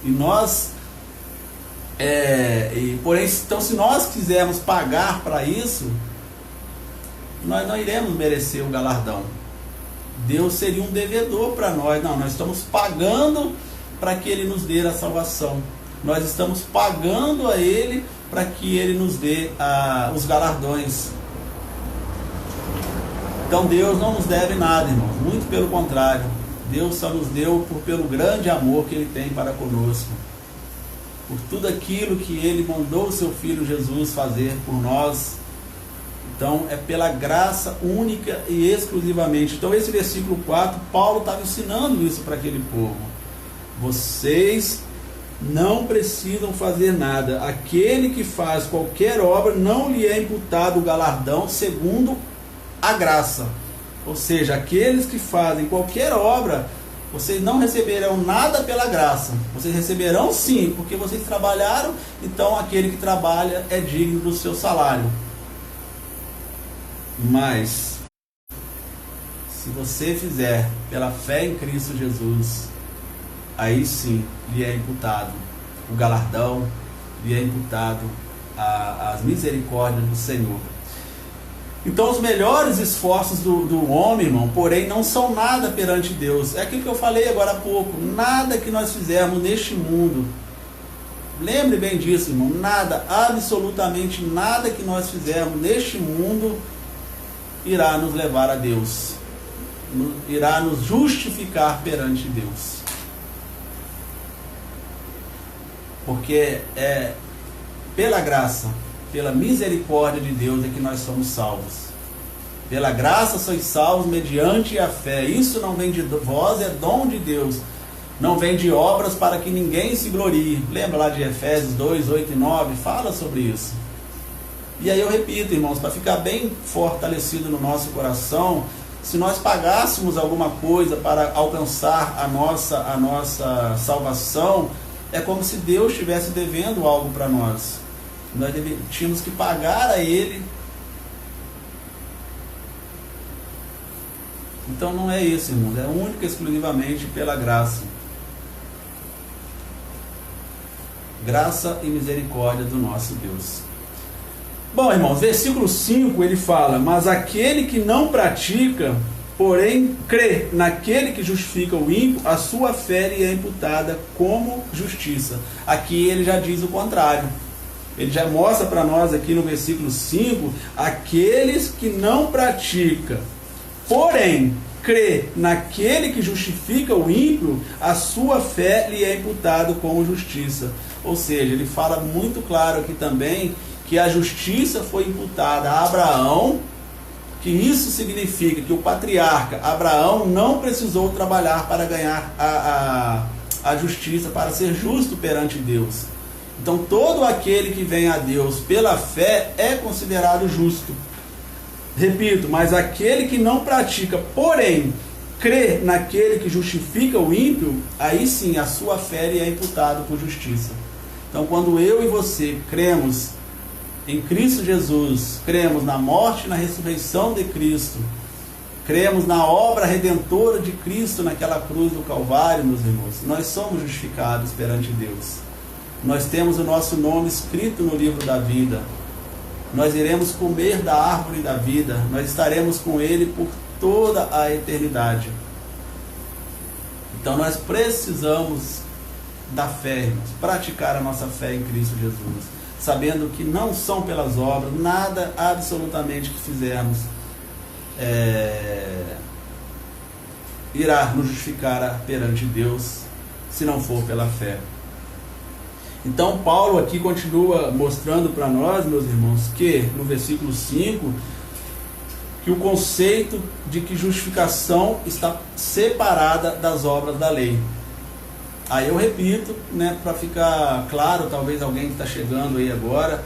E nós... porém, então, se nós quisermos pagar para isso, nós não iremos merecer o galardão. Deus seria um devedor para nós. Não, nós estamos pagando para que Ele nos dê a salvação. Nós estamos pagando a Ele para que Ele nos dê os galardões. Então Deus não nos deve nada, irmãos. Muito pelo contrário. Deus só nos deu pelo grande amor que Ele tem para conosco. Por tudo aquilo que Ele mandou o seu Filho Jesus fazer por nós. Então é pela graça única e exclusivamente. Então esse versículo 4, Paulo estava ensinando isso para aquele povo. Vocês não precisam fazer nada. Aquele que faz qualquer obra não lhe é imputado o galardão segundo a graça. Ou seja, aqueles que fazem qualquer obra, vocês não receberão nada pela graça. Vocês receberão sim, porque vocês trabalharam. Então aquele que trabalha é digno do seu salário. Mas se você fizer pela fé em Cristo Jesus, aí sim lhe é imputado o galardão, lhe é imputado as misericórdias do Senhor. Então os melhores esforços do homem, irmão, porém não são nada perante Deus. É aquilo que eu falei agora há pouco. Nada que nós fizermos neste mundo, lembre bem disso, irmão, nada, absolutamente nada que nós fizermos neste mundo irá nos levar a Deus, irá nos justificar perante Deus. Porque é pela graça, pela misericórdia de Deus é que nós somos salvos. Pela graça sois salvos mediante a fé. Isso não vem de vós, é dom de Deus. Não vem de obras para que ninguém se glorie. Lembra lá de Efésios 2, 8 e 9? Fala sobre isso. E aí eu repito, irmãos, para ficar bem fortalecido no nosso coração, se nós pagássemos alguma coisa para alcançar a nossa salvação, é como se Deus estivesse devendo algo para nós. Nós tínhamos que pagar a Ele. Então não é isso, irmãos, é única e exclusivamente pela graça. Graça e misericórdia do nosso Deus. Bom, irmãos, versículo 5 ele fala: mas aquele que não pratica, porém crê naquele que justifica o ímpio, a sua fé lhe é imputada como justiça. Aqui ele já diz o contrário. Ele já mostra para nós aqui no versículo 5, aqueles que não praticam, porém crê naquele que justifica o ímpio, a sua fé lhe é imputada como justiça. Ou seja, ele fala muito claro aqui também que a justiça foi imputada a Abraão, que isso significa que o patriarca Abraão não precisou trabalhar para ganhar a justiça, para ser justo perante Deus. Então todo aquele que vem a Deus pela fé é considerado justo. Repito, mas aquele que não pratica, porém crê naquele que justifica o ímpio, aí sim a sua fé lhe é imputada por justiça. Então quando eu e você cremos em Cristo Jesus, cremos na morte e na ressurreição de Cristo, cremos na obra redentora de Cristo naquela cruz do Calvário, meus irmãos, nós somos justificados perante Deus. Nós temos o nosso nome escrito no livro da vida. Nós iremos comer da árvore da vida. Nós estaremos com Ele por toda a eternidade. Então nós precisamos da fé, irmãos, praticar a nossa fé em Cristo Jesus, sabendo que não são pelas obras, nada absolutamente que fizermos irá nos justificar perante Deus, se não for pela fé. Então Paulo aqui continua mostrando para nós, meus irmãos, que no versículo 5, que o conceito de que justificação está separada das obras da lei. Aí eu repito, né, para ficar claro, talvez alguém que está chegando aí agora,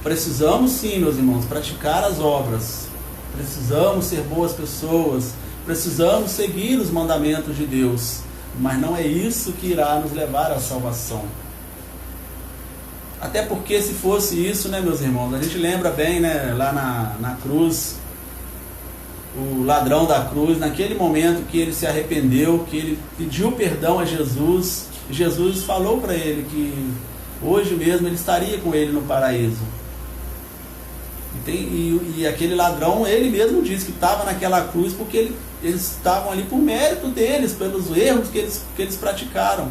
precisamos sim, meus irmãos, praticar as obras, precisamos ser boas pessoas, precisamos seguir os mandamentos de Deus, mas não é isso que irá nos levar à salvação. Até porque se fosse isso, né, meus irmãos, a gente lembra bem, né, lá na cruz, o ladrão da cruz, naquele momento que ele se arrependeu, que ele pediu perdão a Jesus, Jesus falou para ele que hoje mesmo ele estaria com ele no paraíso. E aquele ladrão, ele mesmo disse que estava naquela cruz porque eles estavam ali por mérito deles, pelos erros que eles praticaram.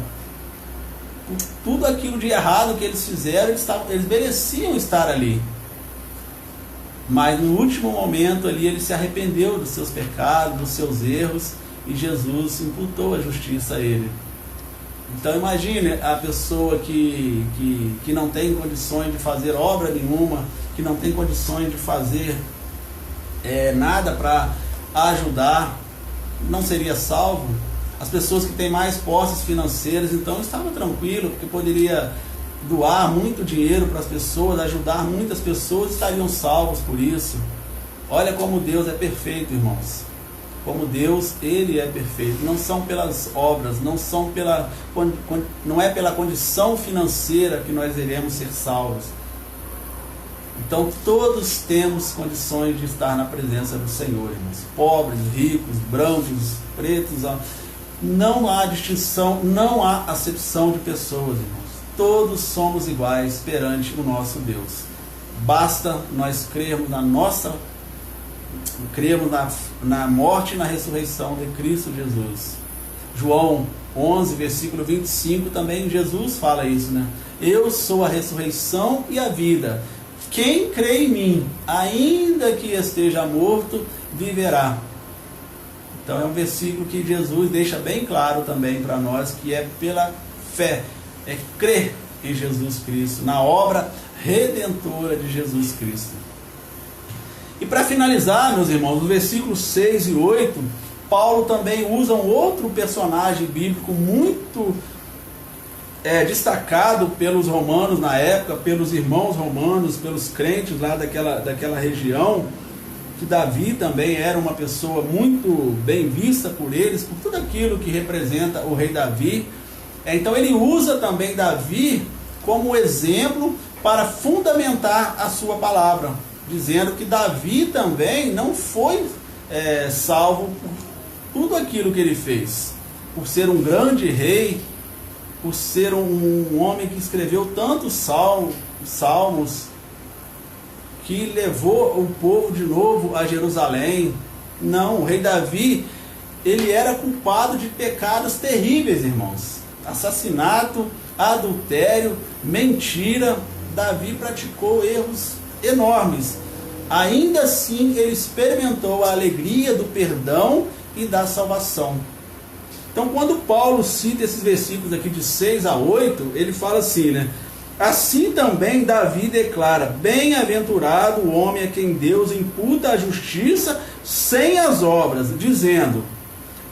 Por tudo aquilo de errado que eles fizeram, eles mereciam estar ali. Mas no último momento ali ele se arrependeu dos seus pecados, dos seus erros, e Jesus imputou a justiça a ele. Então imagine a pessoa que não tem condições de fazer obra nenhuma, que não tem condições de fazer nada para ajudar, não seria salvo. As pessoas que têm mais posses financeiras, então estavam tranquilos, porque poderia doar muito dinheiro para as pessoas, ajudar muitas pessoas, estariam salvos por isso. Olha como Deus é perfeito, irmãos. Como Deus, Ele é perfeito. Não são pelas obras, não é pela condição financeira que nós iremos ser salvos. Então todos temos condições de estar na presença do Senhor, irmãos. Pobres, ricos, brancos, pretos, não há distinção, não há acepção de pessoas, irmãos. Todos somos iguais perante o nosso Deus. Basta nós crermos na morte e na ressurreição de Cristo Jesus. João 11, versículo 25, também Jesus fala isso, né? Eu sou a ressurreição e a vida. Quem crê em mim, ainda que esteja morto, viverá. Então é um versículo que Jesus deixa bem claro também para nós, que é pela fé, é crer em Jesus Cristo, na obra redentora de Jesus Cristo. E para finalizar, meus irmãos, no versículos 6 e 8, Paulo também usa um outro personagem bíblico muito destacado pelos romanos na época, pelos irmãos romanos, pelos crentes lá daquela região, que Davi também era uma pessoa muito bem vista por eles, por tudo aquilo que representa o rei Davi. Então ele usa também Davi como exemplo para fundamentar a sua palavra, dizendo que Davi também não foi salvo por tudo aquilo que ele fez, por ser um grande rei, por ser um homem que escreveu tantos salmos, que levou o povo de novo a Jerusalém. Não, o rei Davi, ele era culpado de pecados terríveis, irmãos. Assassinato, adultério, mentira. Davi praticou erros enormes. Ainda assim, ele experimentou a alegria do perdão e da salvação. Então, quando Paulo cita esses versículos aqui de 6 a 8, ele fala assim, né? Assim também Davi declara: bem-aventurado o homem a quem Deus imputa a justiça sem as obras, dizendo: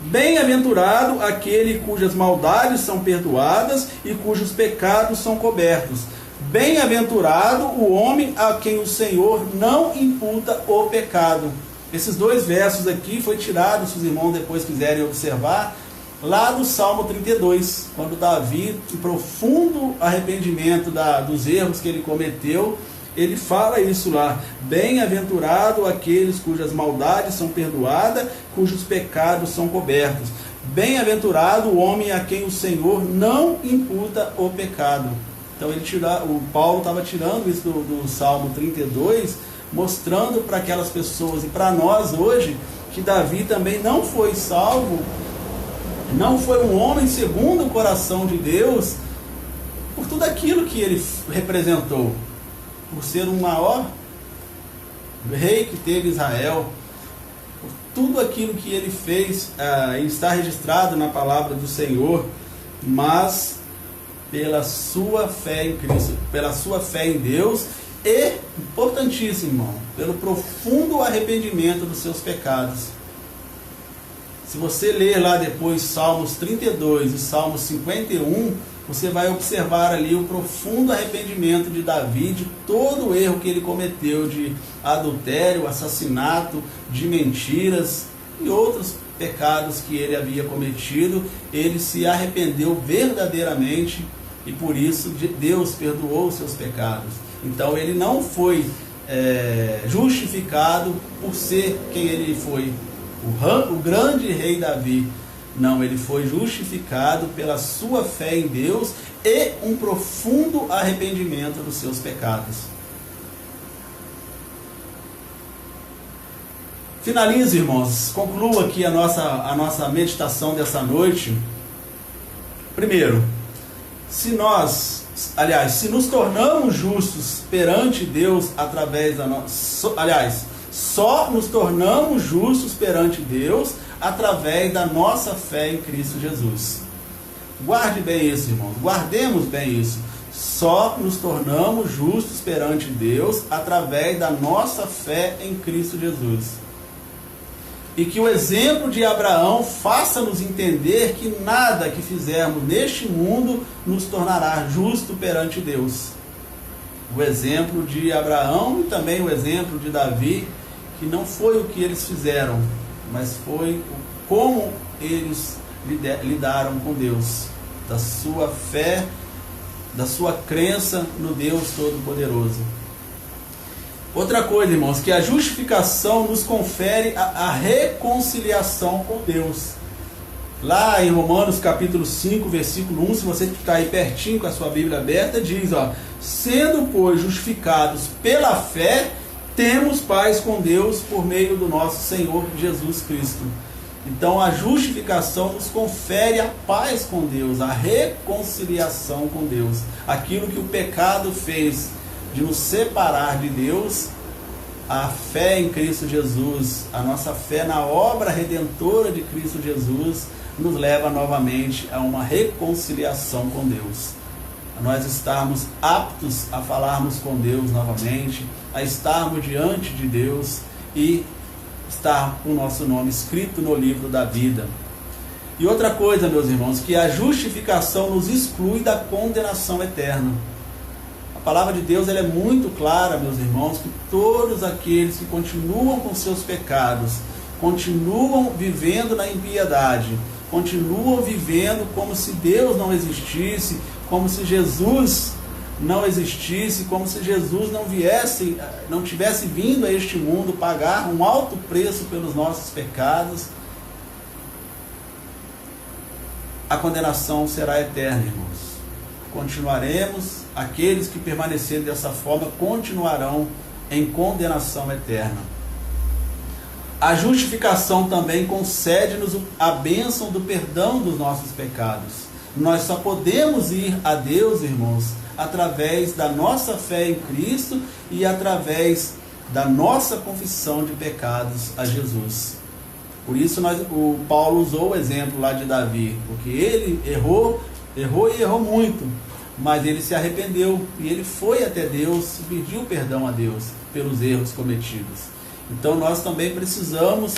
bem-aventurado aquele cujas maldades são perdoadas e cujos pecados são cobertos. Bem-aventurado o homem a quem o Senhor não imputa o pecado. Esses dois versos aqui foi tirado, se os irmãos depois quiserem observar, lá do Salmo 32, quando Davi, em profundo arrependimento dos erros que ele cometeu, ele fala isso lá: bem-aventurado aqueles cujas maldades são perdoadas, cujos pecados são cobertos. Bem-aventurado o homem a quem o Senhor não imputa o pecado. Então o Paulo estava tirando isso do Salmo 32, mostrando para aquelas pessoas e para nós hoje, que Davi também não foi salvo, não foi um homem segundo o coração de Deus, por tudo aquilo que ele representou, por ser o maior rei que teve Israel, por tudo aquilo que ele fez, e está registrado na palavra do Senhor, mas pela sua fé em Cristo, pela sua fé em Deus e, importantíssimo, irmão, pelo profundo arrependimento dos seus pecados. Se você ler lá depois Salmos 32 e Salmos 51, você vai observar ali o profundo arrependimento de Davi de todo o erro que ele cometeu de adultério, assassinato, de mentiras e outros pecados que ele havia cometido. Ele se arrependeu verdadeiramente e por isso Deus perdoou os seus pecados. Então ele não foi justificado por ser quem ele foi, o grande rei Davi. Não, ele foi justificado pela sua fé em Deus e um profundo arrependimento dos seus pecados. Finalize, irmãos, concluo aqui a nossa meditação dessa noite. Primeiro, se nos tornamos justos perante Deus através da nossa... só nos tornamos justos perante Deus através da nossa fé em Cristo Jesus. Guarde bem isso, irmãos. Guardemos bem isso. Só nos tornamos justos perante Deus através da nossa fé em Cristo Jesus. E que o exemplo de Abraão faça-nos entender que nada que fizermos neste mundo nos tornará justo perante Deus. O exemplo de Abraão e também o exemplo de Davi, que não foi o que eles fizeram, mas foi como eles lidaram com Deus, da sua fé, da sua crença no Deus Todo-Poderoso. Outra coisa, irmãos, que a justificação nos confere a reconciliação com Deus. Lá em Romanos capítulo 5, versículo 1, se você está aí pertinho com a sua Bíblia aberta, diz, sendo, pois, justificados pela fé, temos paz com Deus por meio do nosso Senhor Jesus Cristo. Então a justificação nos confere a paz com Deus, a reconciliação com Deus. Aquilo que o pecado fez de nos separar de Deus, a fé em Cristo Jesus, a nossa fé na obra redentora de Cristo Jesus, nos leva novamente a uma reconciliação com Deus. A nós estarmos aptos a falarmos com Deus novamente, a estarmos diante de Deus e estar com o nosso nome escrito no livro da vida. E outra coisa, meus irmãos, que a justificação nos exclui da condenação eterna. A palavra de Deus ela é muito clara, meus irmãos, que todos aqueles que continuam com seus pecados, continuam vivendo na impiedade, continuam vivendo como se Deus não existisse, como se Jesus não existisse, como se Jesus não tivesse vindo a este mundo pagar um alto preço pelos nossos pecados, a condenação será eterna, irmãos. Continuaremos, aqueles que permanecerem dessa forma continuarão em condenação eterna. A justificação também concede-nos a bênção do perdão dos nossos pecados. Nós só podemos ir a Deus, irmãos, através da nossa fé em Cristo e através da nossa confissão de pecados a Jesus. Por isso o Paulo usou o exemplo lá de Davi, porque ele errou muito, mas ele se arrependeu e ele foi até Deus e pediu perdão a Deus pelos erros cometidos. Então nós também precisamos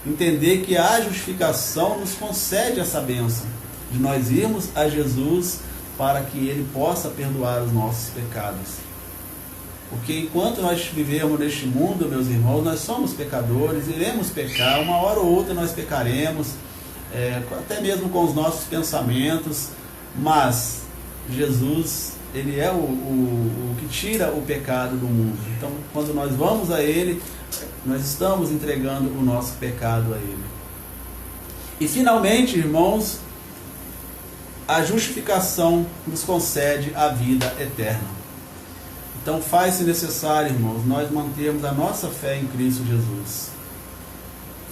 entender que a justificação nos concede essa bênção de nós irmos a Jesus para que Ele possa perdoar os nossos pecados. Porque enquanto nós vivermos neste mundo, meus irmãos, nós somos pecadores, iremos pecar, uma hora ou outra nós pecaremos, até mesmo com os nossos pensamentos, mas Jesus, Ele é o que tira o pecado do mundo. Então, quando nós vamos a Ele, nós estamos entregando o nosso pecado a Ele. E finalmente, irmãos, a justificação nos concede a vida eterna. Então faz-se necessário, irmãos, nós mantermos a nossa fé em Cristo Jesus.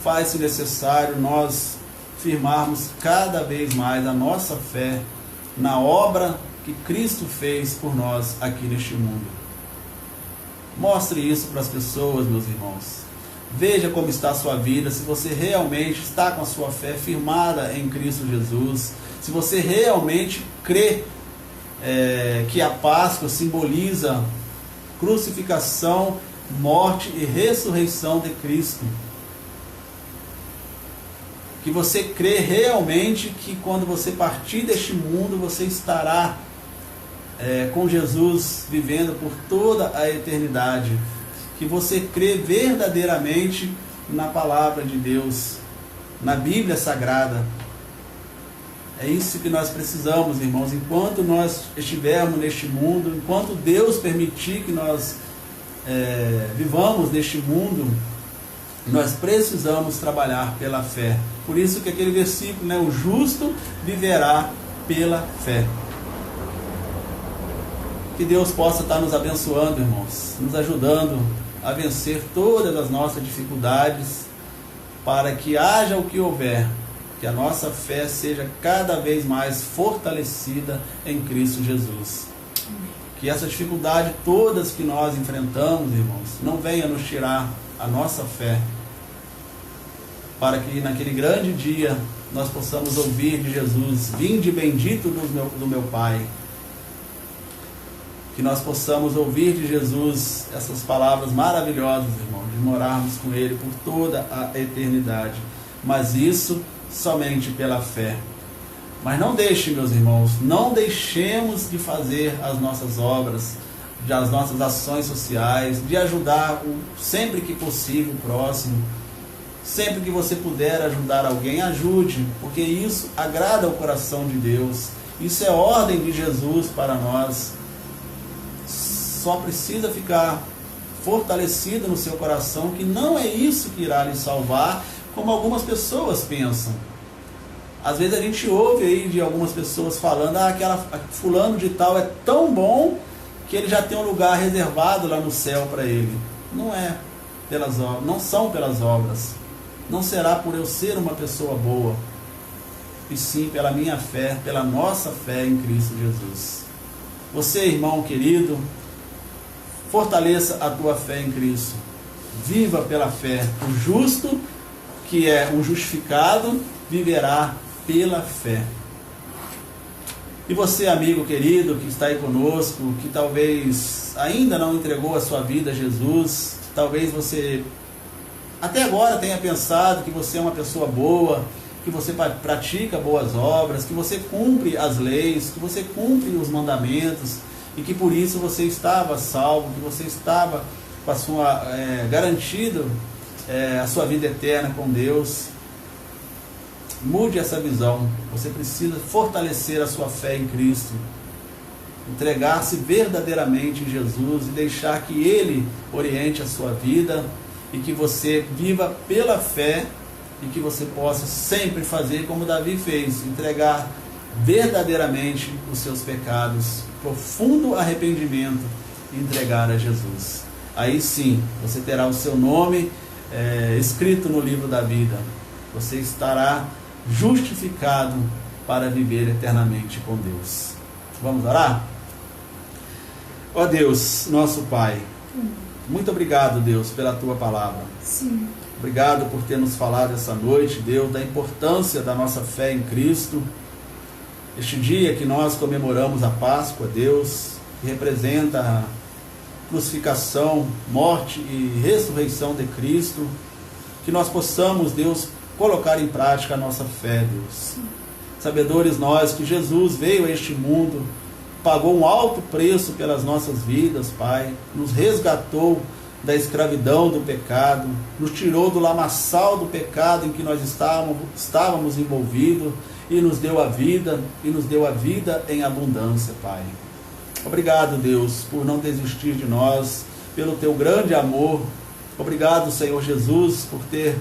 Faz-se necessário nós firmarmos cada vez mais a nossa fé na obra que Cristo fez por nós aqui neste mundo. Mostre isso para as pessoas, meus irmãos. Veja como está a sua vida, se você realmente está com a sua fé firmada em Cristo Jesus, se você realmente crê que a Páscoa simboliza crucificação, morte e ressurreição de Cristo. Que você crê realmente que quando você partir deste mundo, você estará com Jesus vivendo por toda a eternidade. Que você crê verdadeiramente na palavra de Deus, na Bíblia Sagrada. É isso que nós precisamos, irmãos. Enquanto nós estivermos neste mundo, enquanto Deus permitir que nós vivamos neste mundo, nós precisamos trabalhar pela fé. Por isso que aquele versículo, né, o justo viverá pela fé. Que Deus possa estar nos abençoando, irmãos, nos ajudando a vencer todas as nossas dificuldades, para que haja o que houver, que a nossa fé seja cada vez mais fortalecida em Cristo Jesus. Que essa dificuldade todas que nós enfrentamos, irmãos, não venha nos tirar a nossa fé, para que naquele grande dia nós possamos ouvir de Jesus: vinde bendito do meu Pai. Que nós possamos ouvir de Jesus essas palavras maravilhosas, irmão, de morarmos com Ele por toda a eternidade. Mas isso somente pela fé. Mas não deixe, meus irmãos, não deixemos de fazer as nossas obras, as nossas ações sociais, de ajudar sempre que possível o próximo. Sempre que você puder ajudar alguém, ajude, porque isso agrada ao coração de Deus. Isso é ordem de Jesus para nós. Só precisa ficar fortalecido no seu coração que não é isso que irá lhe salvar, como algumas pessoas pensam. Às vezes a gente ouve aí de algumas pessoas falando: fulano de tal é tão bom que ele já tem um lugar reservado lá no céu para ele. Não é pelas obras, não são pelas obras. Não será por eu ser uma pessoa boa, e sim pela minha fé, pela nossa fé em Cristo Jesus. Você, irmão querido, fortaleça a tua fé em Cristo. Viva pela fé. O justo, que é um justificado, viverá pela fé. E você, amigo querido, que está aí conosco, que talvez ainda não entregou a sua vida a Jesus, talvez você até agora tenha pensado que você é uma pessoa boa, que você pratica boas obras, que você cumpre as leis, que você cumpre os mandamentos, e que por isso você estava salvo, que você estava com a sua garantido a sua vida eterna com Deus. Mude essa visão. Você precisa fortalecer a sua fé em Cristo, entregar-se verdadeiramente em Jesus e deixar que Ele oriente a sua vida, e que você viva pela fé, e que você possa sempre fazer como Davi fez, entregar verdadeiramente os seus pecados, profundo arrependimento, e entregar a Jesus. Aí sim, você terá o seu nome escrito no livro da vida. Você estará justificado para viver eternamente com Deus. Vamos orar? Ó Deus, nosso Pai, muito obrigado, Deus, pela Tua palavra. Sim. Obrigado por ter nos falado essa noite, Deus, da importância da nossa fé em Cristo. Este dia que nós comemoramos a Páscoa, Deus, que representa a crucificação, morte e ressurreição de Cristo, que nós possamos, Deus, colocar em prática a nossa fé, Deus. Sim. Sabedores nós que Jesus veio a este mundo, pagou um alto preço pelas nossas vidas, Pai, nos resgatou da escravidão do pecado, nos tirou do lamaçal do pecado em que nós estávamos envolvidos, e nos deu a vida, e nos deu a vida em abundância, Pai. Obrigado, Deus, por não desistir de nós, pelo Teu grande amor. Obrigado, Senhor Jesus, por ter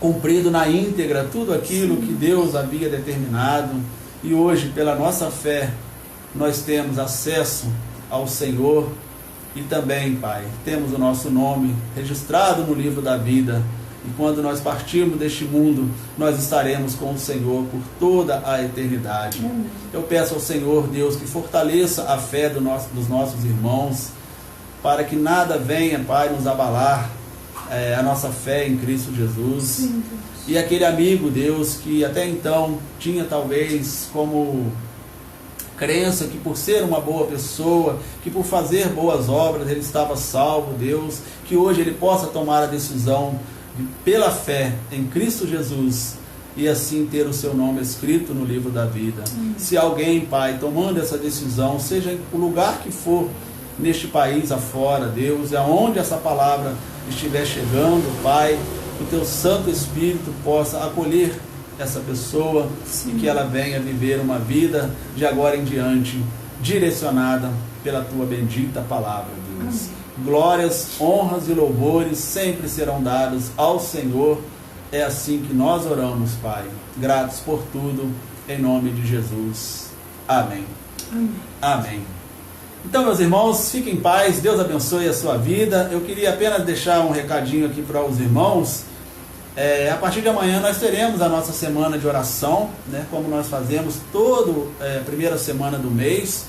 cumprido na íntegra tudo aquilo que Deus havia determinado, e hoje, pela nossa fé, nós temos acesso ao Senhor, e também, Pai, temos o nosso nome registrado no livro da vida, e quando nós partirmos deste mundo, nós estaremos com o Senhor por toda a eternidade. Eu peço ao Senhor, Deus, que fortaleça a fé dos nossos irmãos, para que nada venha, Pai, nos abalar a nossa fé em Cristo Jesus. Sim, e aquele amigo, Deus, que até então tinha talvez como crença que por ser uma boa pessoa, que por fazer boas obras ele estava salvo, Deus, que hoje ele possa tomar a decisão de, pela fé em Cristo Jesus, e assim ter o seu nome escrito no livro da vida. Se alguém, Pai, tomando essa decisão, seja em o lugar que for, neste país afora, Deus, aonde essa palavra estiver chegando, Pai, que o teu Santo Espírito possa acolher essa pessoa, sim, e que ela venha viver uma vida de agora em diante, direcionada pela tua bendita palavra, Deus. Amém. Glórias, honras e louvores sempre serão dados ao Senhor. É assim que nós oramos, Pai. Gratos por tudo, em nome de Jesus. Amém. Amém. Amém. Então, meus irmãos, fiquem em paz. Deus abençoe a sua vida. Eu queria apenas deixar um recadinho aqui para os irmãos. A partir de amanhã nós teremos a nossa semana de oração, né, como nós fazemos toda primeira semana do mês.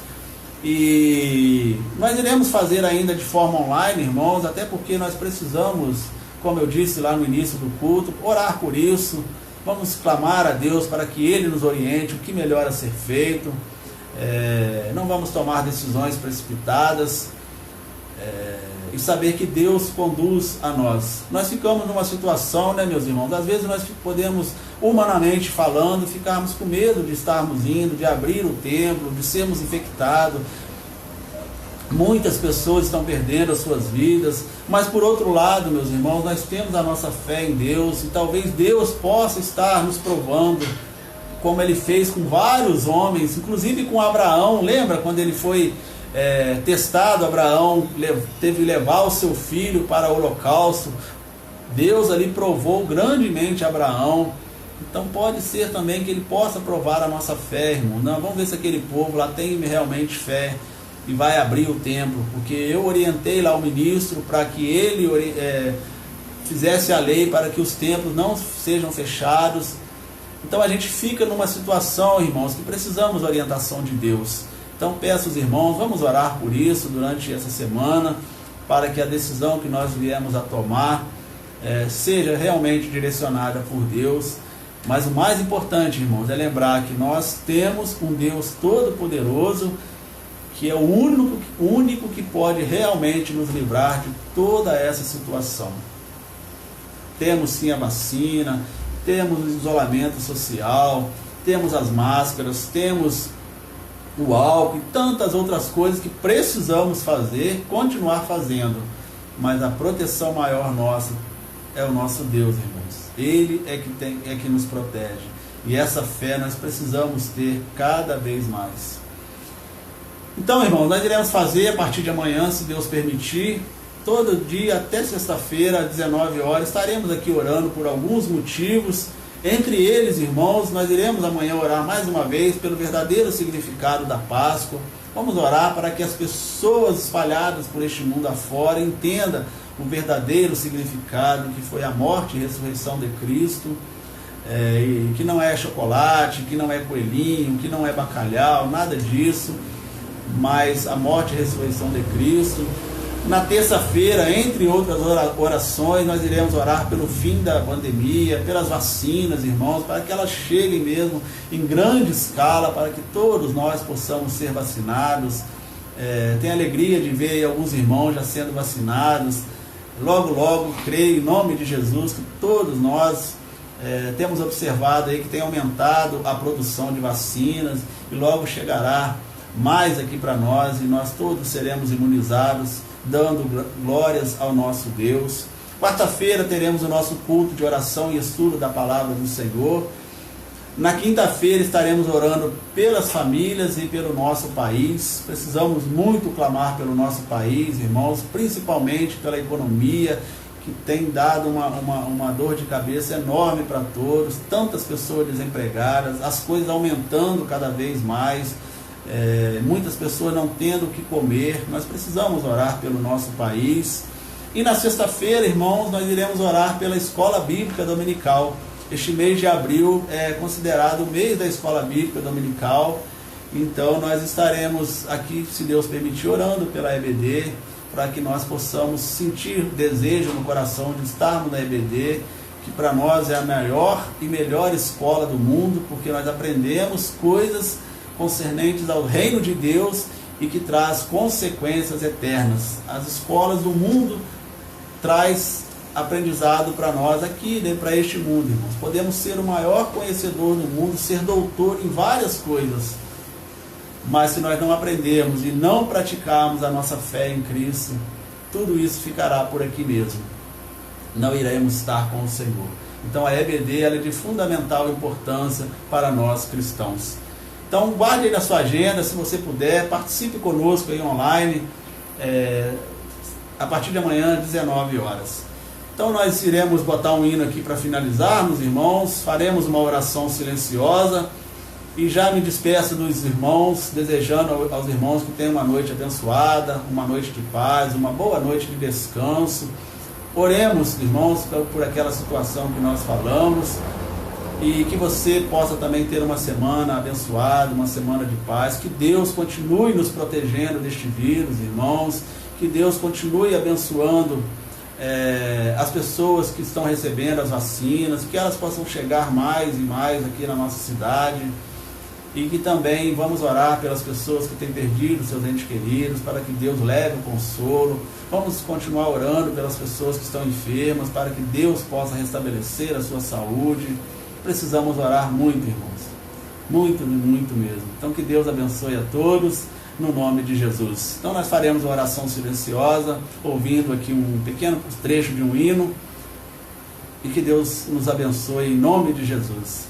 E nós iremos fazer ainda de forma online, irmãos, até porque nós precisamos, como eu disse lá no início do culto, orar por isso. Vamos clamar a Deus para que Ele nos oriente o que melhor a ser feito. Não vamos tomar decisões precipitadas, e saber que Deus conduz a nós. Nós ficamos numa situação, né, meus irmãos, às vezes nós podemos, humanamente falando, ficarmos com medo de estarmos indo, de abrir o templo, de sermos infectados. Muitas pessoas estão perdendo as suas vidas, mas por outro lado, meus irmãos, nós temos a nossa fé em Deus, e talvez Deus possa estar nos provando, como Ele fez com vários homens, inclusive com Abraão. Lembra quando ele foi testado? Abraão teve que levar o seu filho para o holocausto. Deus ali provou grandemente Abraão. Então pode ser também que Ele possa provar a nossa fé, irmão. Não, vamos ver se aquele povo lá tem realmente fé e vai abrir o templo, porque eu orientei lá o ministro para que ele fizesse a lei para que os templos não sejam fechados. Então a gente fica numa situação, irmãos, que precisamos da orientação de Deus. Então peço aos irmãos, vamos orar por isso durante essa semana, para que a decisão que nós viemos a tomar seja realmente direcionada por Deus. Mas o mais importante, irmãos, é lembrar que nós temos um Deus todo-poderoso, que é o único que pode realmente nos livrar de toda essa situação. Temos sim a vacina, temos o isolamento social, temos as máscaras, temos o álcool e tantas outras coisas que precisamos fazer, continuar fazendo. Mas a proteção maior nossa é o nosso Deus, irmãos. Ele é que nos protege. E essa fé nós precisamos ter cada vez mais. Então, irmãos, nós iremos fazer a partir de amanhã, se Deus permitir, todo dia até sexta-feira, às 19 horas, estaremos aqui orando por alguns motivos. Entre eles, irmãos, nós iremos amanhã orar mais uma vez pelo verdadeiro significado da Páscoa. Vamos orar para que as pessoas espalhadas por este mundo afora entendam o verdadeiro significado que foi a morte e ressurreição de Cristo, que não é chocolate, que não é coelhinho, que não é bacalhau, nada disso, mas a morte e ressurreição de Cristo. Na terça-feira, entre outras orações, nós iremos orar pelo fim da pandemia, pelas vacinas, irmãos, para que elas cheguem mesmo em grande escala, para que todos nós possamos ser vacinados. Tenho alegria de ver alguns irmãos já sendo vacinados. Logo, logo, creio em nome de Jesus que todos nós temos observado aí que tem aumentado a produção de vacinas e logo chegará mais aqui para nós e nós todos seremos imunizados, dando glórias ao nosso Deus. Quarta-feira teremos o nosso culto de oração e estudo da palavra do Senhor. Na quinta-feira estaremos orando pelas famílias e pelo nosso país. Precisamos muito clamar pelo nosso país, irmãos, principalmente pela economia, que tem dado uma dor de cabeça enorme para todos. Tantas pessoas desempregadas, as coisas aumentando cada vez mais. Muitas pessoas não tendo o que comer. Nós precisamos orar pelo nosso país. E na sexta-feira, irmãos, nós iremos orar pela Escola Bíblica Dominical. Este mês de abril é considerado o mês da Escola Bíblica Dominical. Então nós estaremos aqui, se Deus permitir, orando pela EBD, para que nós possamos sentir desejo no coração de estarmos na EBD, que para nós é a maior e melhor escola do mundo, porque nós aprendemos coisas concernentes ao reino de Deus e que traz consequências eternas. As escolas do mundo traz aprendizado para nós aqui, né, para este mundo, irmãos. Podemos ser o maior conhecedor do mundo, ser doutor em várias coisas, mas se nós não aprendermos e não praticarmos a nossa fé em Cristo, tudo isso ficará por aqui mesmo. Não iremos estar com o Senhor. Então a EBD ela é de fundamental importância para nós cristãos. Então guarde aí na sua agenda, se você puder, participe conosco aí online, a partir de amanhã, 19 horas. Então nós iremos botar um hino aqui para finalizarmos, irmãos, faremos uma oração silenciosa e já me despeço dos irmãos, desejando aos irmãos que tenham uma noite abençoada, uma noite de paz, uma boa noite de descanso. Oremos, irmãos, por aquela situação que nós falamos e que você possa também ter uma semana abençoada, uma semana de paz, que Deus continue nos protegendo deste vírus, irmãos, que Deus continue abençoando as pessoas que estão recebendo as vacinas, que elas possam chegar mais e mais aqui na nossa cidade, e que também vamos orar pelas pessoas que têm perdido seus entes queridos, para que Deus leve o consolo. Vamos continuar orando pelas pessoas que estão enfermas, para que Deus possa restabelecer a sua saúde. Precisamos orar muito, irmãos, muito, muito mesmo. Então que Deus abençoe a todos, no nome de Jesus. Então nós faremos uma oração silenciosa, ouvindo aqui um pequeno trecho de um hino, e que Deus nos abençoe em nome de Jesus.